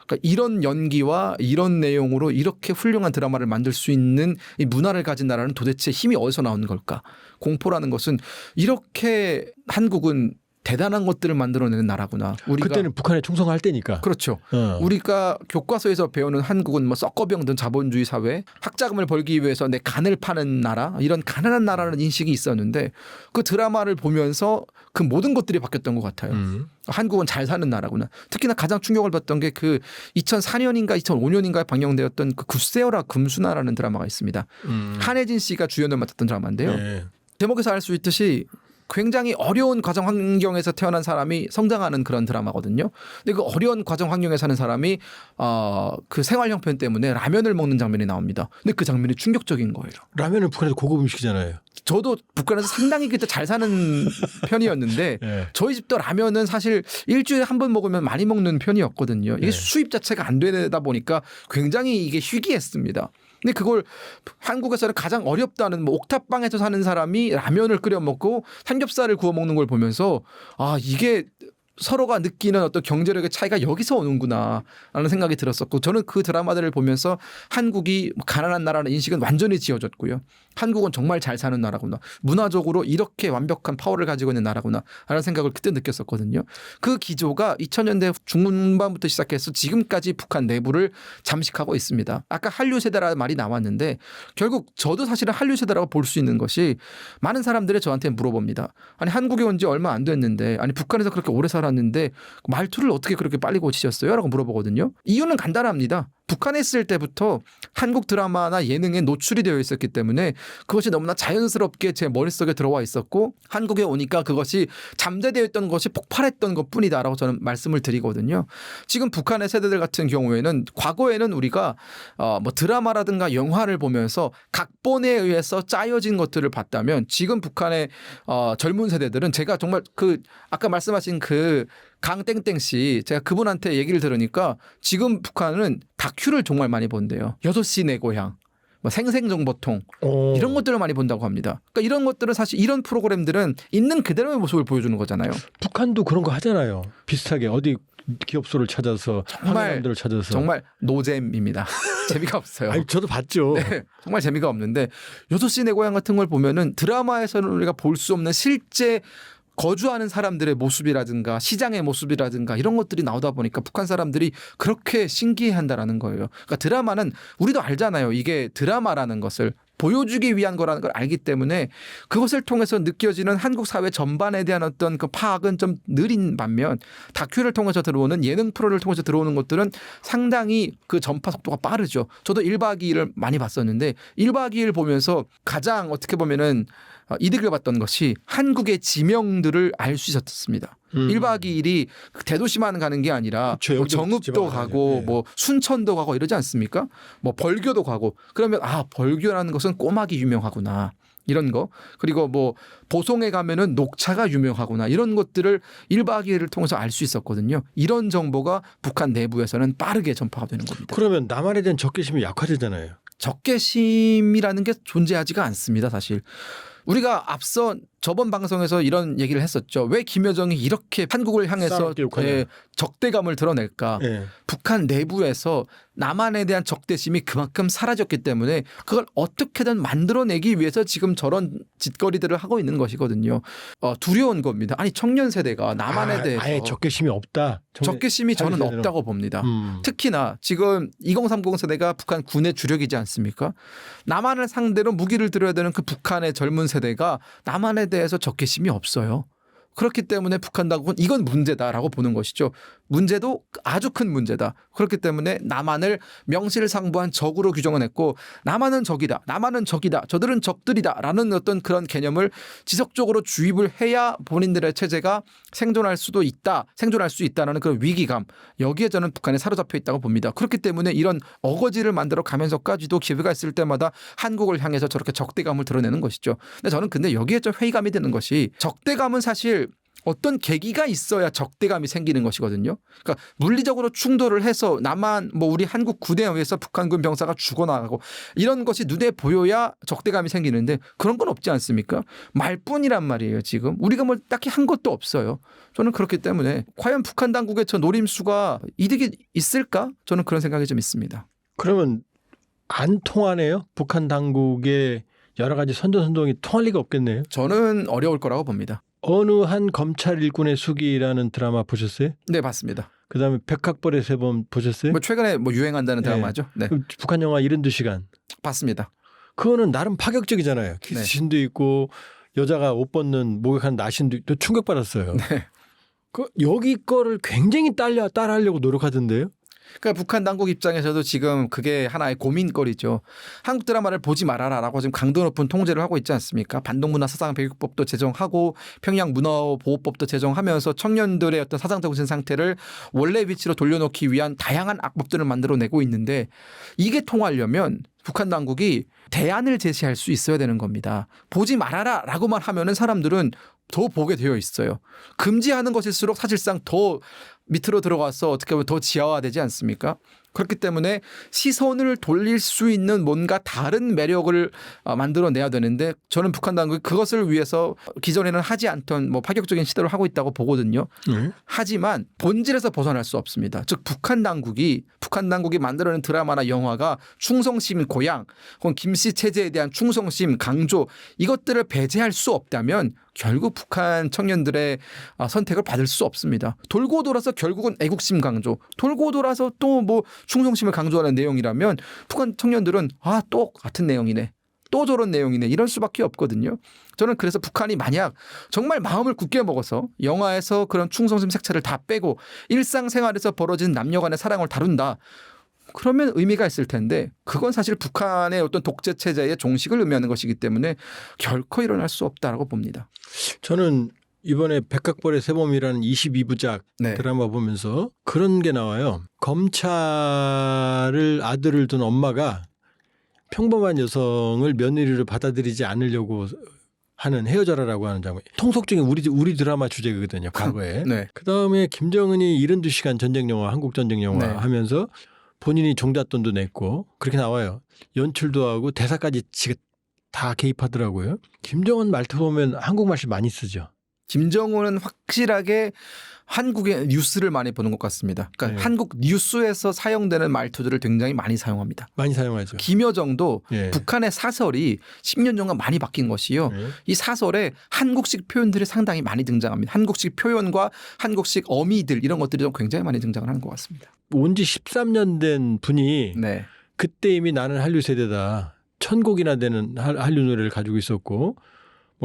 [SPEAKER 2] 그러니까 이런 연기와 이런 내용으로 이렇게 훌륭한 드라마를 만들 수 있는 이 문화를 가진 나라는 도대체 힘이 어디서 나오는 걸까? 공포라는 것은 이렇게 한국은 대단한 것들을 만들어내는 나라구나. 우리가
[SPEAKER 1] 그때는 북한에 충성할 때니까.
[SPEAKER 2] 그렇죠. 우리가 교과서에서 배우는 한국은 뭐 썩거병든 자본주의 사회, 학자금을 벌기 위해서 내 간을 파는 나라, 이런 가난한 나라는 인식이 있었는데 그 드라마를 보면서 그 모든 것들이 바뀌었던 것 같아요. 한국은 잘 사는 나라구나. 특히나 가장 충격을 받던 게 그 2004년인가 2005년인가에 방영되었던 그 굿세어라 금수나라는 드라마가 있습니다. 한혜진 씨가 주연을 맡았던 드라마인데요.
[SPEAKER 1] 네.
[SPEAKER 2] 제목에서 알 수 있듯이 굉장히 어려운 가정 환경에서 태어난 사람이 성장하는 그런 드라마거든요. 근데 그 어려운 가정 환경에 사는 사람이 그 생활 형편 때문에 라면을 먹는 장면이 나옵니다. 근데 그 장면이 충격적인 거예요.
[SPEAKER 1] 라면은 북한에서 고급 음식이잖아요.
[SPEAKER 2] 저도 북한에서 상당히 그때 잘 사는 편이었는데
[SPEAKER 1] 네.
[SPEAKER 2] 저희 집도 라면은 사실 일주일에 한 번 먹으면 많이 먹는 편이었거든요. 이게
[SPEAKER 1] 네.
[SPEAKER 2] 수입 자체가 안 되다 보니까 굉장히 이게 희귀했습니다. 근데 그걸 한국에서는 가장 어렵다는 뭐 옥탑방에서 사는 사람이 라면을 끓여 먹고 삼겹살을 구워 먹는 걸 보면서 이게 서로가 느끼는 어떤 경제력의 차이가 여기서 오는구나라는 생각이 들었었고 저는 그 드라마들을 보면서 한국이 가난한 나라는 인식은 완전히 지워졌고요. 한국은 정말 잘 사는 나라구나. 문화적으로 이렇게 완벽한 파워를 가지고 있는 나라구나 라는 생각을 그때 느꼈었거든요. 그 기조가 2000년대 중반부터 시작해서 지금까지 북한 내부를 잠식하고 있습니다. 아까 한류 세대라는 말이 나왔는데 결국 저도 사실은 한류 세대라고 볼 수 있는 것이 많은 사람들이 저한테 물어봅니다. 아니 한국에 온 지 얼마 안 됐는데 아니 북한에서 그렇게 오래 살았는데 말투를 어떻게 그렇게 빨리 고치셨어요? 라고 물어보거든요. 이유는 간단합니다. 북한에 있을 때부터 한국 드라마나 예능에 노출이 되어 있었기 때문에 그것이 너무나 자연스럽게 제 머릿속에 들어와 있었고 한국에 오니까 그것이 잠재되어 있던 것이 폭발했던 것뿐이다라고 저는 말씀을 드리거든요. 지금 북한의 세대들 같은 경우에는 과거에는 우리가 뭐 드라마라든가 영화를 보면서 각본에 의해서 짜여진 것들을 봤다면 지금 북한의 젊은 세대들은 제가 정말 그 아까 말씀하신 그 강땡땡 씨 제가 그분한테 얘기를 들으니까 지금 북한은 다큐를 정말 많이 본대요. 6시 내 고향, 뭐 생생정보통 이런 것들을 많이 본다고 합니다. 그러니까 이런 것들은 사실 이런 프로그램들은 있는 그대로의 모습을 보여주는 거잖아요.
[SPEAKER 1] 북한도 그런 거 하잖아요. 비슷하게 어디 기업소를 찾아서 황해남들을 찾아서
[SPEAKER 2] 정말 노잼입니다. 재미가 없어요.
[SPEAKER 1] 아니 저도 봤죠.
[SPEAKER 2] 네, 정말 재미가 없는데 6시 내 고향 같은 걸 보면은 드라마에서는 우리가 볼 수 없는 실제 거주하는 사람들의 모습이라든가 시장의 모습이라든가 이런 것들이 나오다 보니까 북한 사람들이 그렇게 신기해한다라는 거예요. 그러니까 드라마는 우리도 알잖아요. 이게 드라마라는 것을 보여주기 위한 거라는 걸 알기 때문에 그것을 통해서 느껴지는 한국 사회 전반에 대한 어떤 그 파악은 좀 느린 반면 다큐를 통해서 들어오는 예능 프로를 통해서 들어오는 것들은 상당히 그 전파 속도가 빠르죠. 저도 1박 2일을 많이 봤었는데 1박 2일 보면서 가장 어떻게 보면은 이득을 봤던 것이 한국의 지명들을 알 수 있었습니다. 1박 2일이 대도시만 가는 게 아니라
[SPEAKER 1] 그쵸,
[SPEAKER 2] 뭐 정읍도 가고 뭐 순천도 가고 이러지 않습니까? 뭐 벌교도 가고 그러면 벌교라는 것은 꼬막이 유명하구나. 이런 거 그리고 뭐 보송에 가면은 녹차가 유명하구나 이런 것들을 1박 2일을 통해서 알 수 있었거든요. 이런 정보가 북한 내부에서는 빠르게 전파가 되는 겁니다.
[SPEAKER 1] 그러면 남한에 대한 적개심이 약화되잖아요.
[SPEAKER 2] 적개심이라는 게 존재하지가 않습니다. 사실. 우리가 앞서 저번 방송에서 이런 얘기를 했었죠. 왜 김여정이 이렇게 한국을 향해서 적대감을 드러낼까.
[SPEAKER 1] 네.
[SPEAKER 2] 북한 내부에서 남한에 대한 적대심이 그만큼 사라졌기 때문에 그걸 어떻게든 만들어내기 위해서 지금 저런 짓거리들을 하고 있는 것이거든요. 두려운 겁니다. 아니 청년 세대가 남한에 대해서
[SPEAKER 1] 아예 적개심이 없다.
[SPEAKER 2] 적개심이 저는
[SPEAKER 1] 세대는.
[SPEAKER 2] 없다고 봅니다. 특히나 지금 2030 세대가 북한 군의 주력이지 않습니까? 남한을 상대로 무기를 들어야 되는 그 북한의 젊은 세대가 남한에 대해서 적개심이 없어요. 그렇기 때문에 북한 당국은 이건 문제다라고 보는 것이죠. 문제도 아주 큰 문제다. 그렇기 때문에 남한을 명실상부한 적으로 규정을 했고 남한은 적이다. 남한은 적이다. 저들은 적들이다라는 어떤 그런 개념을 지속적으로 주입을 해야 본인들의 체제가 생존할 수 있다라는 그런 위기감. 여기에 저는 북한에 사로잡혀 있다고 봅니다. 그렇기 때문에 이런 어거지를 만들어 가면서까지도 기회가 있을 때마다 한국을 향해서 저렇게 적대감을 드러내는 것이죠. 근데 여기에 좀 회의감이 드는 것이 적대감은 사실 어떤 계기가 있어야 적대감이 생기는 것이거든요. 그러니까 물리적으로 충돌을 해서 남한 우리 한국 군대에 의해서 북한군 병사가 죽어나가고 이런 것이 눈에 보여야 적대감이 생기는데 그런 건 없지 않습니까? 말뿐이란 말이에요. 지금 우리가 딱히 한 것도 없어요. 저는 그렇기 때문에 과연 북한 당국의 저 노림수가 이득이 있을까? 저는 그런 생각이 좀 있습니다.
[SPEAKER 1] 그러면 안 통하네요. 북한 당국의 여러 가지 선전선동이 통할 리가 없겠네요.
[SPEAKER 2] 저는 어려울 거라고 봅니다.
[SPEAKER 1] 어느 한 검찰 일꾼의 수기라는 드라마 보셨어요?
[SPEAKER 2] 네, 봤습니다.
[SPEAKER 1] 그다음에 백학벌의 세범 보셨어요?
[SPEAKER 2] 최근에 유행한다는 드라마죠. 네,
[SPEAKER 1] 북한 영화 72시간.
[SPEAKER 2] 봤습니다.
[SPEAKER 1] 그거는 나름 파격적이잖아요. 키스신도 있고 여자가 옷 벗는 목욕하는 나신도 또 충격받았어요.
[SPEAKER 2] 네.
[SPEAKER 1] 여기 거를 굉장히 따라하려고 노력하던데요.
[SPEAKER 2] 그러니까 북한 당국 입장에서도 지금 그게 하나의 고민거리죠. 한국 드라마를 보지 말아라라고 지금 강도 높은 통제를 하고 있지 않습니까? 반동문화 사상배격법도 제정하고 평양 문화보호법도 제정하면서 청년들의 어떤 사상정신 상태를 원래 위치로 돌려놓기 위한 다양한 악법들을 만들어내고 있는데 이게 통하려면 북한 당국이 대안을 제시할 수 있어야 되는 겁니다. 보지 말아라라고만 하면은 사람들은 더 보게 되어 있어요. 금지하는 것일수록 사실상 더 밑으로 들어가서 어떻게 보면 더 지하화되지 않습니까? 그렇기 때문에 시선을 돌릴 수 있는 뭔가 다른 매력을 만들어내야 되는데 저는 북한 당국이 그것을 위해서 기존에는 하지 않던 파격적인 시도를 하고 있다고 보거든요. 하지만 본질에서 벗어날 수 없습니다. 즉 북한 당국이 만들어낸 드라마나 영화가 충성심 고양 혹은 김씨 체제에 대한 충성심 강조 이것들을 배제할 수 없다면 결국 북한 청년들의 선택을 받을 수 없습니다. 돌고 돌아서 결국은 애국심 강조, 돌고 돌아서 또 충성심을 강조하는 내용이라면 북한 청년들은 또 같은 내용이네. 또 저런 내용이네. 이럴 수밖에 없거든요. 저는 그래서 북한이 만약 정말 마음을 굳게 먹어서 영화에서 그런 충성심 색채를 다 빼고 일상생활에서 벌어진 남녀 간의 사랑을 다룬다. 그러면 의미가 있을 텐데 그건 사실 북한의 어떤 독재 체제의 종식을 의미하는 것이기 때문에 결코 일어날 수 없다라고 봅니다.
[SPEAKER 1] 저는 이번에 백학벌의 세범이라는 22부작 드라마 보면서 그런 게 나와요. 검찰을 아들을 둔 엄마가 평범한 여성을 며느리로 받아들이지 않으려고 하는 헤어져라라고 하는 장면. 통속적인 우리 드라마 주제거든요. 과거에. 그다음에 김정은이 72시간 전쟁 영화, 한국 전쟁 영화 하면서 본인이 종잣돈도 냈고 그렇게 나와요. 연출도 하고 대사까지 지가 다 개입하더라고요. 김정은 말투 보면 한국말씨 많이 쓰죠.
[SPEAKER 2] 김정은은 확실하게 한국의 뉴스를 많이 보는 것 같습니다. 그러니까 한국 뉴스에서 사용되는 말투들을 굉장히 많이 사용합니다.
[SPEAKER 1] 많이 사용하죠.
[SPEAKER 2] 김여정도 북한의 사설이 10년 전과 많이 바뀐 것이요. 이 사설에 한국식 표현들이 상당히 많이 등장합니다. 한국식 표현과 한국식 어미들 이런 것들이 좀 굉장히 많이 등장을 하는 것 같습니다.
[SPEAKER 1] 온 지 13년 된 분이 그때 이미 나는 한류 세대다. 1000곡이나 되는 한류 노래를 가지고 있었고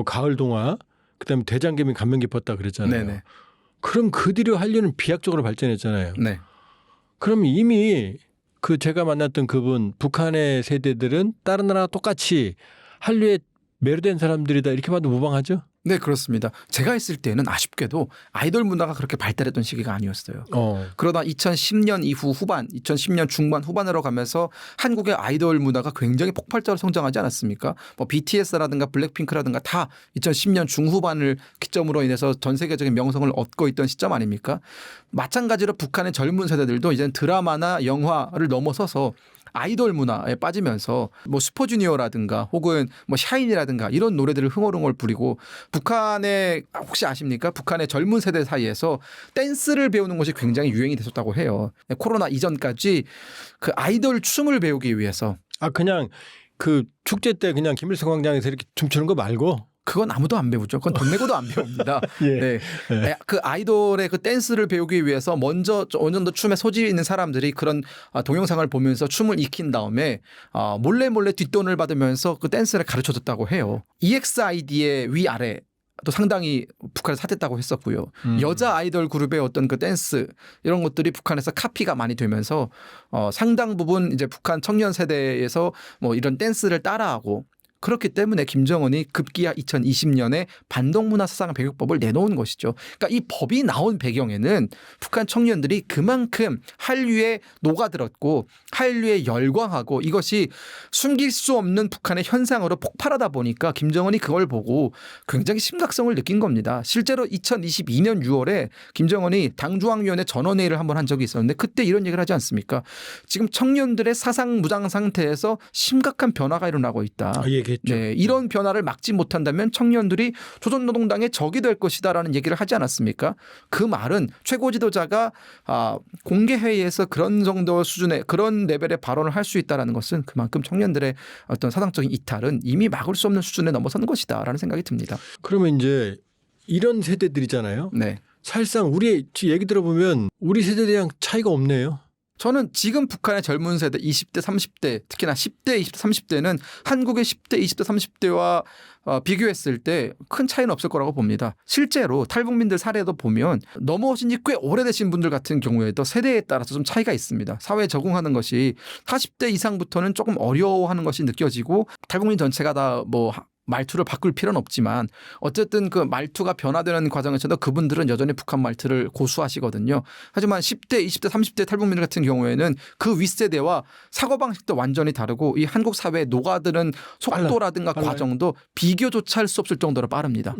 [SPEAKER 1] 가을 동화 그다음에 대장금이 감명 깊었다 그랬잖아요. 그럼 그 뒤로 한류는 비약적으로 발전했잖아요. 그럼 이미 제가 만났던 그분 북한의 세대들은 다른 나라와 똑같이 한류에 매료된 사람들이다 이렇게 봐도 무방하죠?
[SPEAKER 2] 네, 그렇습니다. 제가 있을 때는 아쉽게도 아이돌 문화가 그렇게 발달했던 시기가 아니었어요. 그러다 2010년 이후 후반, 2010년 중반 후반으로 가면서 한국의 아이돌 문화가 굉장히 폭발적으로 성장하지 않았습니까? BTS라든가 블랙핑크라든가 다 2010년 중후반을 기점으로 인해서 전 세계적인 명성을 얻고 있던 시점 아닙니까? 마찬가지로 북한의 젊은 세대들도 이제 드라마나 영화를 넘어서서 아이돌 문화에 빠지면서 뭐 슈퍼주니어라든가 혹은 뭐 샤인이라든가 이런 노래들을 흥얼흥얼 부리고 북한의 혹시 아십니까? 북한의 젊은 세대 사이에서 댄스를 배우는 것이 굉장히 유행이 됐었다고 해요. 코로나 이전까지 그 아이돌 춤을 배우기 위해서
[SPEAKER 1] 그냥 그 축제 때 그냥 김일성 광장에서 이렇게 춤추는 거 말고
[SPEAKER 2] 그건 아무도 안 배우죠. 그건 돈 내고도 안 배웁니다.
[SPEAKER 1] 예.
[SPEAKER 2] 네. 그 아이돌의 그 댄스를 배우기 위해서 먼저 어느 정도 춤에 소질이 있는 사람들이 그런 동영상을 보면서 춤을 익힌 다음에 몰래 뒷돈을 받으면서 그 댄스를 가르쳐줬다고 해요. EXID의 위아래 또 상당히 북한에서 핫했다고 했었고요. 여자 아이돌 그룹의 어떤 그 댄스 이런 것들이 북한에서 카피가 많이 되면서 상당 부분 이제 북한 청년 세대에서 뭐 이런 댄스를 따라하고 그렇기 때문에 김정은이 급기야 2020년에 반동문화 사상 배격법을 내놓은 것이죠. 그러니까 이 법이 나온 배경에는 북한 청년들이 그만큼 한류에 녹아들었고 한류에 열광하고 이것이 숨길 수 없는 북한의 현상으로 폭발하다 보니까 김정은이 그걸 보고 굉장히 심각성을 느낀 겁니다. 실제로 2022년 6월에 김정은이 당중앙위원회 전원회의를 한번 한 적이 있었는데 그때 이런 얘기를 하지 않습니까? 지금 청년들의 사상 무장 상태에서 심각한 변화가 일어나고 있다. 네, 이런 변화를 막지 못한다면 청년들이 조선노동당의 적이 될 것이다라는 얘기를 하지 않았습니까? 그 말은 최고 지도자가 공개 회의에서 그런 정도 수준의 그런 레벨의 발언을 할 수 있다라는 것은 그만큼 청년들의 어떤 사상적인 이탈은 이미 막을 수 없는 수준에 넘어선 것이다라는 생각이 듭니다.
[SPEAKER 1] 그러면 이제 이런 세대들이잖아요.
[SPEAKER 2] 네.
[SPEAKER 1] 사실상 우리 얘기 들어보면 우리 세대랑 차이가 없네요.
[SPEAKER 2] 저는 지금 북한의 젊은 세대 20대, 30대 특히나 10대, 20대, 30대는 한국의 10대, 20대, 30대와 비교했을 때 큰 차이는 없을 거라고 봅니다. 실제로 탈북민들 사례도 보면 넘어오신 지 꽤 오래되신 분들 같은 경우에도 세대에 따라서 좀 차이가 있습니다. 사회에 적응하는 것이 40대 이상부터는 조금 어려워하는 것이 느껴지고 탈북민 전체가 다 뭐 말투를 바꿀 필요는 없지만 어쨌든 그 말투가 변화되는 과정에서도 그분들은 여전히 북한 말투를 고수하시거든요. 하지만 10대, 20대, 30대 탈북민들 같은 경우에는 그 윗세대와 사고방식도 완전히 다르고 이 한국 사회에 녹아드는 속도라든가 과정도 비교조차 할 수 없을 정도로 빠릅니다.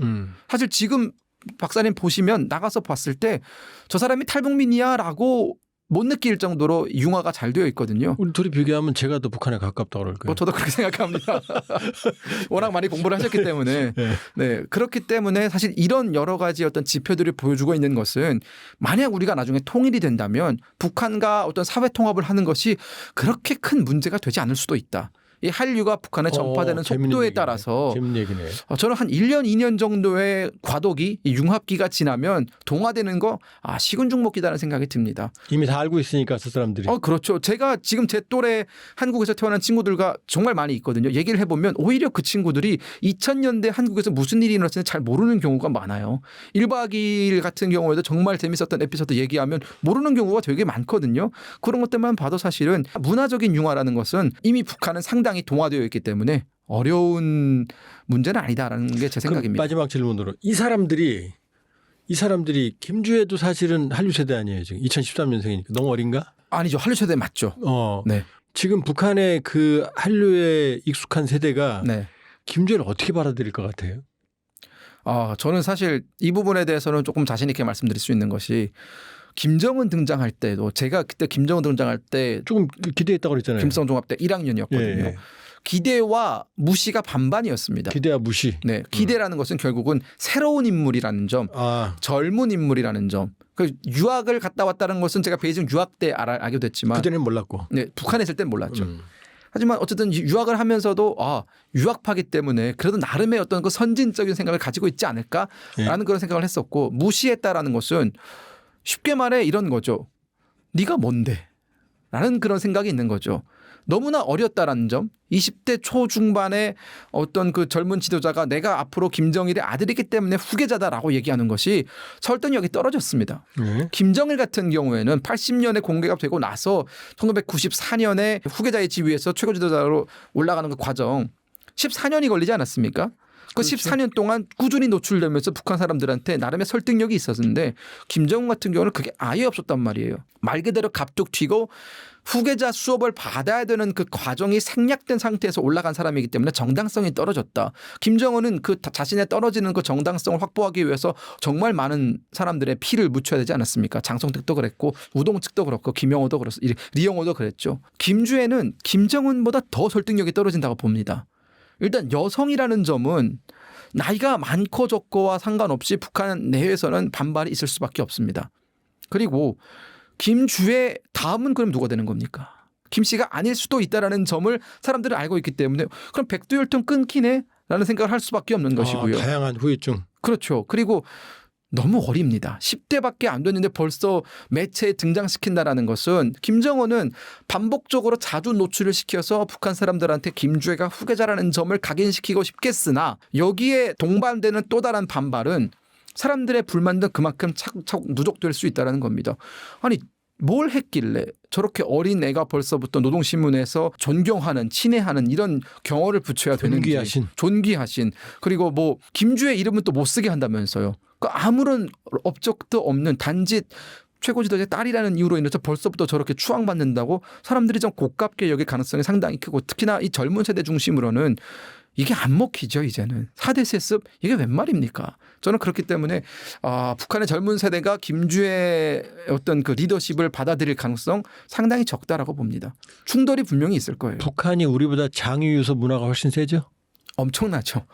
[SPEAKER 2] 사실 지금 박사님 보시면 나가서 봤을 때 저 사람이 탈북민이야 라고 못 느낄 정도로 융화가 잘 되어 있거든요.
[SPEAKER 1] 우리 둘이 비교하면 제가 더 북한에 가깝다고 그럴 거예요.
[SPEAKER 2] 저도 그렇게 생각합니다. 워낙 많이 공부를 하셨기 때문에.
[SPEAKER 1] 네.
[SPEAKER 2] 네. 그렇기 때문에 사실 이런 여러 가지 어떤 지표들이 보여주고 있는 것은 만약 우리가 나중에 통일이 된다면 북한과 어떤 사회 통합을 하는 것이 그렇게 큰 문제가 되지 않을 수도 있다. 이 한류가 북한에 전파되는 속도에 따라서
[SPEAKER 1] 재밌는 얘기네.
[SPEAKER 2] 저는 한 1년, 2년 정도의 과도기, 융합기가 지나면 동화되는 거 시군죽먹기다라는 생각이 듭니다.
[SPEAKER 1] 이미 다 알고 있으니까 그 사람들이.
[SPEAKER 2] 그렇죠. 제가 지금 제 또래 한국에서 태어난 친구들과 정말 많이 있거든요. 얘기를 해보면 오히려 그 친구들이 2000년대 한국에서 무슨 일이 일어났는지 잘 모르는 경우가 많아요. 1박 2일 같은 경우에도 정말 재밌었던 에피소드 얘기하면 모르는 경우가 되게 많거든요. 그런 것들만 봐도 사실은 문화적인 융화라는 것은 이미 북한은 상당히 동화되어 있기 때문에 어려운 문제는 아니다라는 게 제 생각입니다.
[SPEAKER 1] 마지막 질문으로 이 사람들이 김주애도 사실은 한류 세대 아니에요. 지금 2013년생이니까 너무 어린가?
[SPEAKER 2] 아니죠. 한류 세대 맞죠. 네.
[SPEAKER 1] 지금 북한의 그 한류에 익숙한 세대가
[SPEAKER 2] 네.
[SPEAKER 1] 김주애를 어떻게 받아들일 것 같아요?
[SPEAKER 2] 저는 사실 이 부분에 대해서는 조금 자신 있게 말씀드릴 수 있는 것이 김정은 등장할 때도 제가 그때 김정은 등장할 때
[SPEAKER 1] 조금 기대했다고 그랬잖아요.
[SPEAKER 2] 김성 종합대 1학년이었거든요.
[SPEAKER 1] 예.
[SPEAKER 2] 기대와 무시가 반반이었습니다.
[SPEAKER 1] 기대와 무시.
[SPEAKER 2] 네, 기대라는 것은 결국은 새로운 인물이라는 점, 젊은 인물이라는 점. 그 유학을 갔다 왔다는 것은 제가 베이징 유학 때 알게 됐지만
[SPEAKER 1] 그때는 몰랐고.
[SPEAKER 2] 네, 북한에 있을 때는 몰랐죠. 하지만 어쨌든 유학을 하면서도 유학파기 때문에 그래도 나름의 어떤 그 선진적인 생각을 가지고 있지 않을까라는 그런 생각을 했었고 무시했다라는 것은 쉽게 말해 이런 거죠. 네가 뭔데? 라는 그런 생각이 있는 거죠. 너무나 어렸다라는 점 20대 초중반의 어떤 그 젊은 지도자가 내가 앞으로 김정일의 아들이기 때문에 후계자다라고 얘기하는 것이 설득력이 떨어졌습니다. 김정일 같은 경우에는 80년에 공개가 되고 나서 1994년에 후계자의 지위에서 최고 지도자로 올라가는 그 과정 14년이 걸리지 않았습니까? 그
[SPEAKER 1] 그렇죠.
[SPEAKER 2] 14년 동안 꾸준히 노출되면서 북한 사람들한테 나름의 설득력이 있었는데 김정은 같은 경우는 그게 아예 없었단 말이에요. 말 그대로 갑툭 튀고 후계자 수업을 받아야 되는 그 과정이 생략된 상태에서 올라간 사람이기 때문에 정당성이 떨어졌다. 김정은은 그 자신의 떨어지는 그 정당성을 확보하기 위해서 정말 많은 사람들의 피를 묻혀야 되지 않았습니까? 장성택도 그랬고 우동측도 그렇고 김영호도 그랬고 리영호도 그랬죠. 김주애는 김정은보다 더 설득력이 떨어진다고 봅니다. 일단 여성이라는 점은 나이가 많고 적고와 상관없이 북한 내에서는 반발이 있을 수밖에 없습니다. 그리고 김주애 다음은 그럼 누가 되는 겁니까? 김 씨가 아닐 수도 있다라는 점을 사람들은 알고 있기 때문에 그럼 백두혈통 끊기네? 라는 생각을 할 수밖에 없는 것이고요.
[SPEAKER 1] 다양한 후유증.
[SPEAKER 2] 그렇죠. 그리고 너무 어립니다. 10대밖에 안 됐는데 벌써 매체에 등장시킨다라는 것은 김정은은 반복적으로 자주 노출을 시켜서 북한 사람들한테 김주애가 후계자라는 점을 각인시키고 싶겠으나 여기에 동반되는 또 다른 반발은 사람들의 불만도 그만큼 차곡차곡 누적될 수 있다는 겁니다. 아니 뭘 했길래 저렇게 어린 애가 벌써부터 노동신문에서 존경하는 친애하는 이런 경어를 붙여야 되는지. 존귀하신. 그리고 뭐 김주애 이름은 또 못 쓰게 한다면서요. 그러니까 아무런 업적도 없는 단지 최고 지도자의 딸이라는 이유로 인해서 벌써부터 저렇게 추앙받는다고 사람들이 좀 고깝게 여길 가능성이 상당히 크고 특히나 이 젊은 세대 중심으로는 이게 안 먹히죠. 이제는 4대 세습 이게 웬 말입니까? 저는 그렇기 때문에 북한의 젊은 세대가 김주애의 어떤 그 리더십을 받아들일 가능성 상당히 적다라고 봅니다. 충돌이 분명히 있을 거예요.
[SPEAKER 1] 북한이 우리보다 장유유소 문화가 훨씬 세죠?
[SPEAKER 2] 엄청나죠.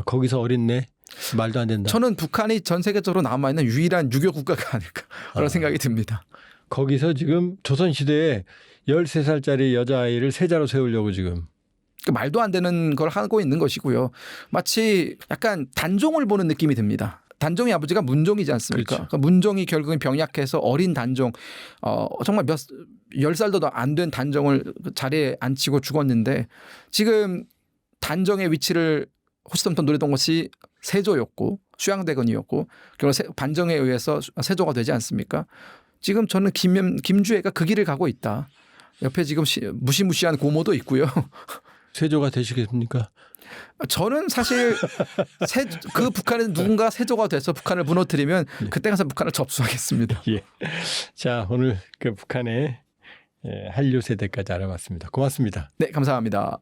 [SPEAKER 1] 거기서 어린애 말도 안 된다.
[SPEAKER 2] 저는 북한이 전 세계적으로 남아있는 유일한 유교 국가가 아닐까 그런 생각이 듭니다.
[SPEAKER 1] 거기서 지금 조선시대에 13살짜리 여자아이를 세자로 세우려고 지금.
[SPEAKER 2] 말도 안 되는 걸 하고 있는 것이고요. 마치 약간 단종을 보는 느낌이 듭니다. 단종의 아버지가 문종이지 않습니까?
[SPEAKER 1] 그렇죠.
[SPEAKER 2] 그러니까 문종이 결국은 병약해서 어린 단종 정말 10살도 안 된 단종을 자리에 앉히고 죽었는데 지금 단종의 위치를 호시탐탐 노리던 것이 세조였고 수양대군이었고 결국 반정에 의해서 세조가 되지 않습니까? 지금 저는 김주애가 그 길을 가고 있다. 옆에 지금 무시무시한 고모도 있고요.
[SPEAKER 1] 세조가 되시겠습니까?
[SPEAKER 2] 저는 사실 그 북한에 누군가 세조가 돼서 북한을 무너뜨리면 그때 가서 북한을 접수하겠습니다.
[SPEAKER 1] 예. 자, 오늘 그 북한의 한류 세대까지 알아봤습니다. 고맙습니다.
[SPEAKER 2] 네, 감사합니다.